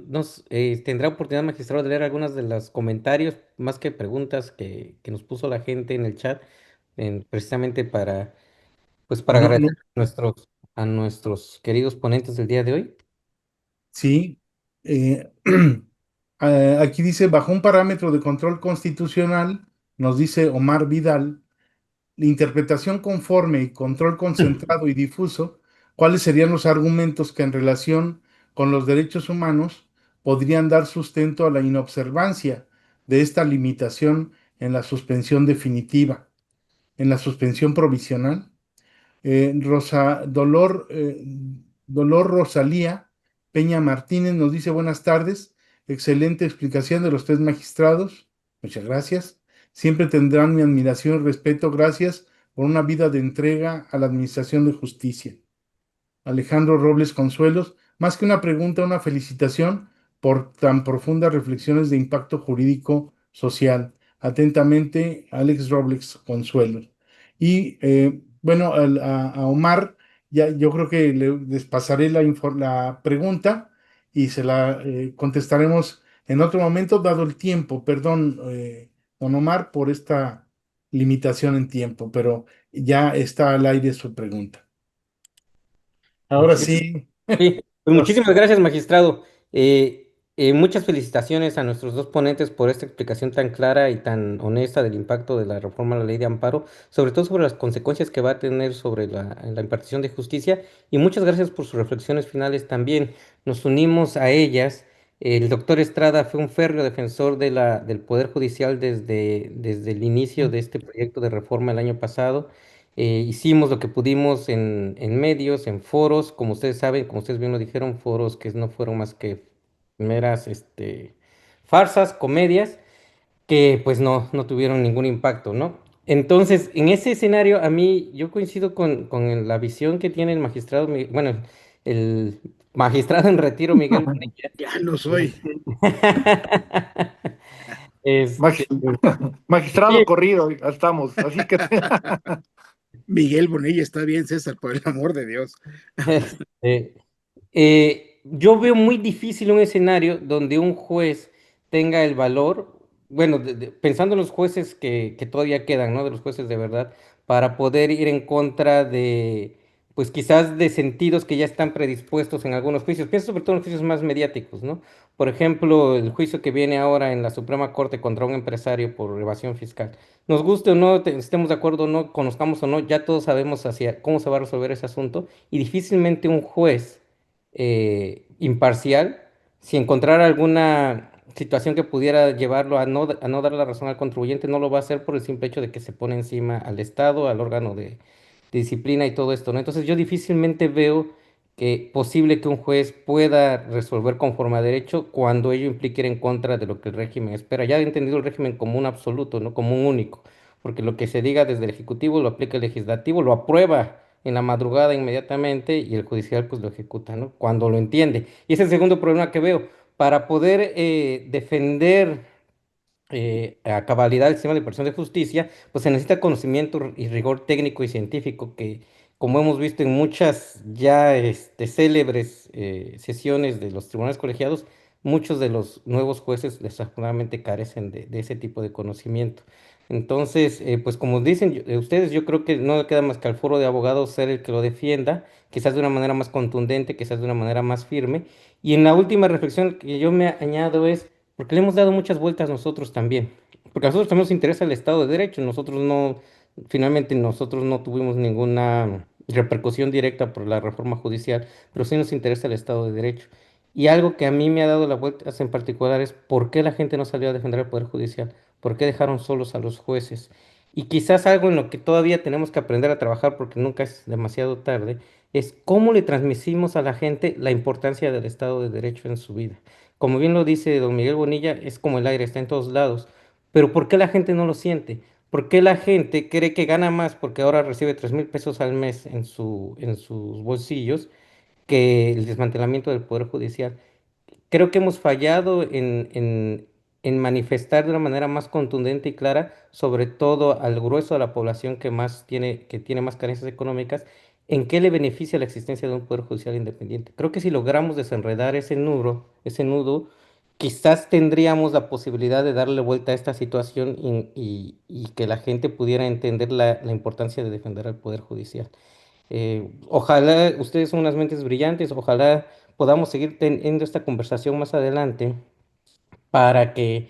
tendrá oportunidad, magistrado, de leer algunos de los comentarios, más que preguntas que nos puso la gente en el chat, precisamente para No, no, agradecer a nuestros queridos ponentes del día de hoy. sí. eh, Aquí dice, bajo un parámetro de control constitucional, nos dice Omar Vidal, la interpretación conforme y control concentrado y difuso, ¿cuáles serían los argumentos que en relación con los derechos humanos podrían dar sustento a la inobservancia de esta limitación en la suspensión definitiva, en la suspensión provisional? Dolor Rosalía Peña Martínez nos dice buenas tardes, excelente explicación de los tres magistrados, muchas gracias. Siempre tendrán mi admiración y respeto, gracias por una vida de entrega a la administración de justicia. Alejandro Robles Consuelos, más que una pregunta, una felicitación por tan profundas reflexiones de impacto jurídico social. Atentamente, Alex Robles Consuelos. Y bueno, a Omar, ya, yo creo que les pasaré la pregunta y se la contestaremos en otro momento, dado el tiempo. Perdón, don Omar, por esta limitación en tiempo, pero ya está al aire su pregunta. Ahora Muchísimas sí, Sí, pues los- muchísimas gracias, magistrado. Muchas felicitaciones a nuestros dos ponentes por esta explicación tan clara y tan honesta del impacto de la reforma a la ley de amparo, sobre todo sobre las consecuencias que va a tener sobre la impartición de justicia. Y muchas gracias por sus reflexiones finales también. Nos unimos a ellas. El doctor Estrada fue un férreo defensor del Poder Judicial desde el inicio de este proyecto de reforma el año pasado. Hicimos lo que pudimos en medios, en foros, como ustedes saben, como ustedes bien lo dijeron, foros que no fueron más que meras farsas, comedias, que pues no tuvieron ningún impacto, ¿no? Entonces, en ese escenario, a mí yo coincido con la visión que tiene el magistrado, bueno, el magistrado en retiro, Miguel Bonilla. ya no soy. Este, este, Magis- Magistrado sí, corrido, ya estamos. Así que Miguel Bonilla está bien, César, por el amor de Dios. este, yo veo muy difícil un escenario donde un juez tenga el valor, bueno, pensando en los jueces que todavía quedan, ¿no? De los jueces de verdad, para poder ir en contra pues quizás de sentidos que ya están predispuestos en algunos juicios. Pienso sobre todo en los juicios más mediáticos, ¿no? Por ejemplo, el juicio que viene ahora en la Suprema Corte contra un empresario por evasión fiscal. Nos guste o no, estemos de acuerdo o no, conozcamos o no, ya todos sabemos hacia cómo se va a resolver ese asunto y difícilmente un juez imparcial, si encontrara alguna situación que pudiera llevarlo a no dar la razón al contribuyente, no lo va a hacer por el simple hecho de que se pone encima al Estado, al órgano de disciplina y todo esto, ¿no? Entonces yo difícilmente veo que posible que un juez pueda resolver conforme a derecho cuando ello implique ir en contra de lo que el régimen espera. Ya he entendido el régimen como un absoluto, no como un único, porque lo que se diga desde el Ejecutivo lo aplica el Legislativo, lo aprueba en la madrugada inmediatamente y el judicial pues lo ejecuta, ¿no? Cuando lo entiende. Y ese es el segundo problema que veo. Para poder defender a cabalidad el sistema de impartición de justicia, pues se necesita conocimiento y rigor técnico y científico que, como hemos visto en muchas ya célebres sesiones de los tribunales colegiados, muchos de los nuevos jueces desafortunadamente carecen de ese tipo de conocimiento. Entonces, pues como dicen ustedes, yo creo que no le queda más que al foro de abogados ser el que lo defienda, quizás de una manera más contundente, quizás de una manera más firme. Y en la última reflexión que yo me añado es, porque le hemos dado muchas vueltas nosotros también. Porque a nosotros también nos interesa el Estado de Derecho. Nosotros no, finalmente nosotros no tuvimos ninguna repercusión directa por la reforma judicial, pero sí nos interesa el Estado de Derecho. Y algo que a mí me ha dado la vuelta en particular es por qué la gente no salió a defender al Poder Judicial, por qué dejaron solos a los jueces. Y quizás algo en lo que todavía tenemos que aprender a trabajar porque nunca es demasiado tarde, es cómo le transmitimos a la gente la importancia del Estado de Derecho en su vida. Como bien lo dice don Miguel Bonilla, es como el aire, está en todos lados. Pero ¿por qué la gente no lo siente? ¿Por qué la gente cree que gana más porque ahora recibe 3,000 pesos al mes en sus bolsillos que el desmantelamiento del Poder Judicial? Creo que hemos fallado en manifestar de una manera más contundente y clara, sobre todo al grueso de la población que tiene más carencias económicas, en qué le beneficia la existencia de un poder judicial independiente. Creo que si logramos desenredar ese nudo, quizás tendríamos la posibilidad de darle vuelta a esta situación y que la gente pudiera entender la importancia de defender al poder judicial. Ojalá ustedes son unas mentes brillantes, ojalá podamos seguir teniendo esta conversación más adelante para que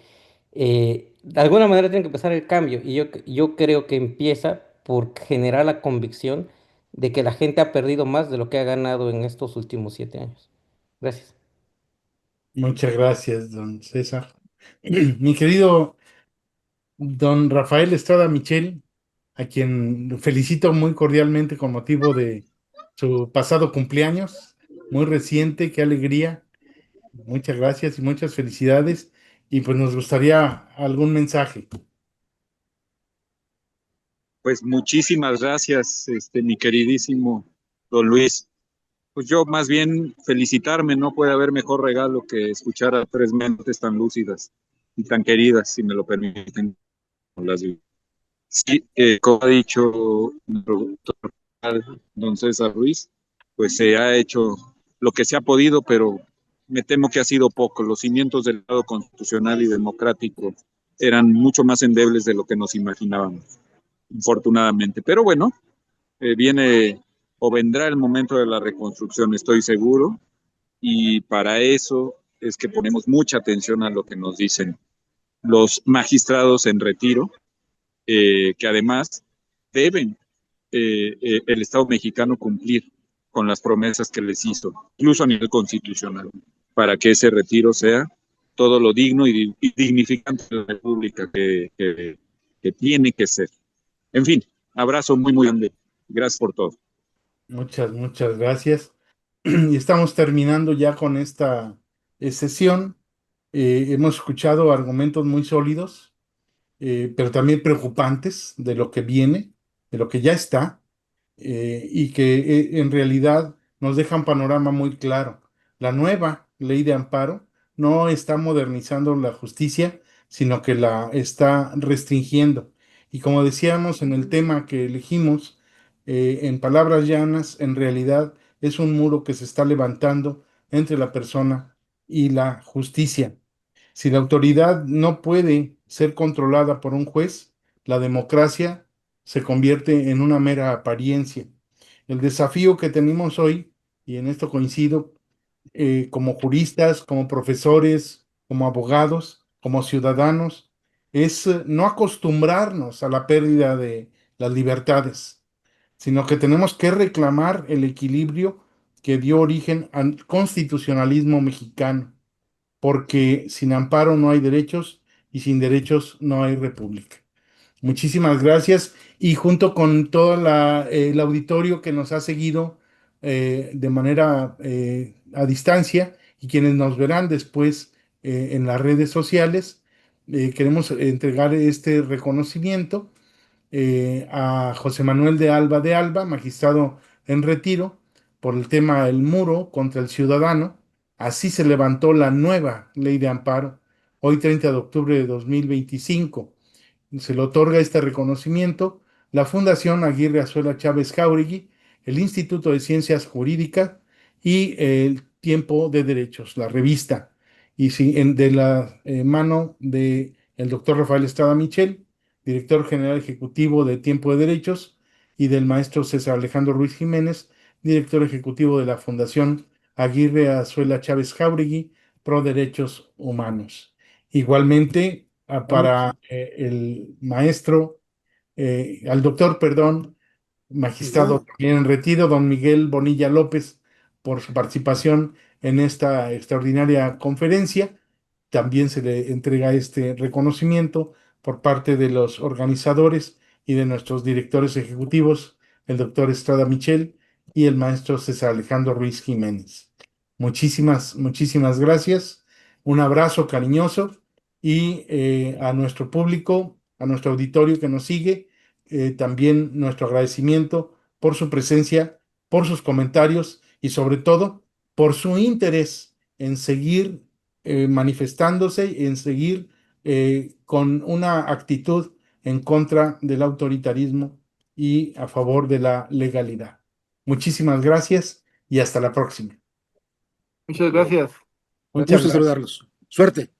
de alguna manera tiene que empezar el cambio y yo creo que empieza por generar la convicción de que la gente ha perdido más de lo que ha ganado en estos últimos 7 años. Gracias. Muchas gracias, don César. Mi querido don Rafael Estrada Michel, a quien felicito muy cordialmente con motivo de su pasado cumpleaños, muy reciente, qué alegría. Muchas gracias y muchas felicidades. Y pues nos gustaría algún mensaje. Pues muchísimas gracias, mi queridísimo don Luis. Pues yo más bien felicitarme, no puede haber mejor regalo que escuchar a tres mentes tan lúcidas y tan queridas, si me lo permiten. Las Sí, como ha dicho nuestro doctor don César Ruiz, pues se ha hecho lo que se ha podido, pero me temo que ha sido poco. Los cimientos del Estado constitucional y democrático eran mucho más endebles de lo que nos imaginábamos, infortunadamente. Pero bueno, viene o vendrá el momento de la reconstrucción, estoy seguro, y para eso es que ponemos mucha atención a lo que nos dicen los magistrados en retiro, que además deben el Estado mexicano cumplir con las promesas que les hizo, incluso a nivel constitucional, para que ese retiro sea todo lo digno y dignificante de la República que tiene que ser. En fin, abrazo muy, muy grande. Gracias por todo. Muchas gracias. Y estamos terminando ya con esta sesión. Hemos escuchado argumentos muy sólidos, pero también preocupantes de lo que viene, de lo que ya está, y que en realidad nos deja un panorama muy claro. La nueva ley de amparo no está modernizando la justicia, sino que la está restringiendo. Y como decíamos en el tema que elegimos, en palabras llanas, en realidad es un muro que se está levantando entre la persona y la justicia. Si la autoridad no puede ser controlada por un juez, la democracia se convierte en una mera apariencia. El desafío que tenemos hoy, y en esto coincido, como juristas, como profesores, como abogados, como ciudadanos, es no acostumbrarnos a la pérdida de las libertades, sino que tenemos que reclamar el equilibrio que dio origen al constitucionalismo mexicano, porque sin amparo no hay derechos y sin derechos no hay república. Muchísimas gracias y junto con todo el auditorio que nos ha seguido de manera a distancia y quienes nos verán después en las redes sociales, queremos entregar este reconocimiento a José Manuel de Alba, magistrado en retiro, por el tema del muro contra el ciudadano. Así se levantó la nueva ley de amparo, hoy 30 de octubre de 2025. Se le otorga este reconocimiento la Fundación Aguirre Azuela Chávez Jauregui, el Instituto de Ciencias Jurídicas y el Tiempo de Derechos, la revista, y de la mano de el doctor Rafael Estrada Michel, director general ejecutivo de Tiempo de Derechos, y del maestro César Alejandro Ruiz Jiménez, director ejecutivo de la Fundación Aguirre Azuela Chávez Jauregui, Pro Derechos Humanos. Igualmente, para el maestro, al doctor, perdón, magistrado también en retiro, don Miguel Bonilla López, por su participación en esta extraordinaria conferencia. También se le entrega este reconocimiento por parte de los organizadores y de nuestros directores ejecutivos, el doctor Estrada Michel y el maestro César Alejandro Ruiz Jiménez. Muchísimas, muchísimas gracias. Un abrazo cariñoso y a nuestro público, a nuestro auditorio que nos sigue, también nuestro agradecimiento por su presencia, por sus comentarios y sobre todo por su interés en seguir manifestándose, en seguir con una actitud en contra del autoritarismo y a favor de la legalidad. Muchísimas gracias y hasta la próxima. Muchas gracias. Un Muchas gusto gracias. saludarlos. Suerte.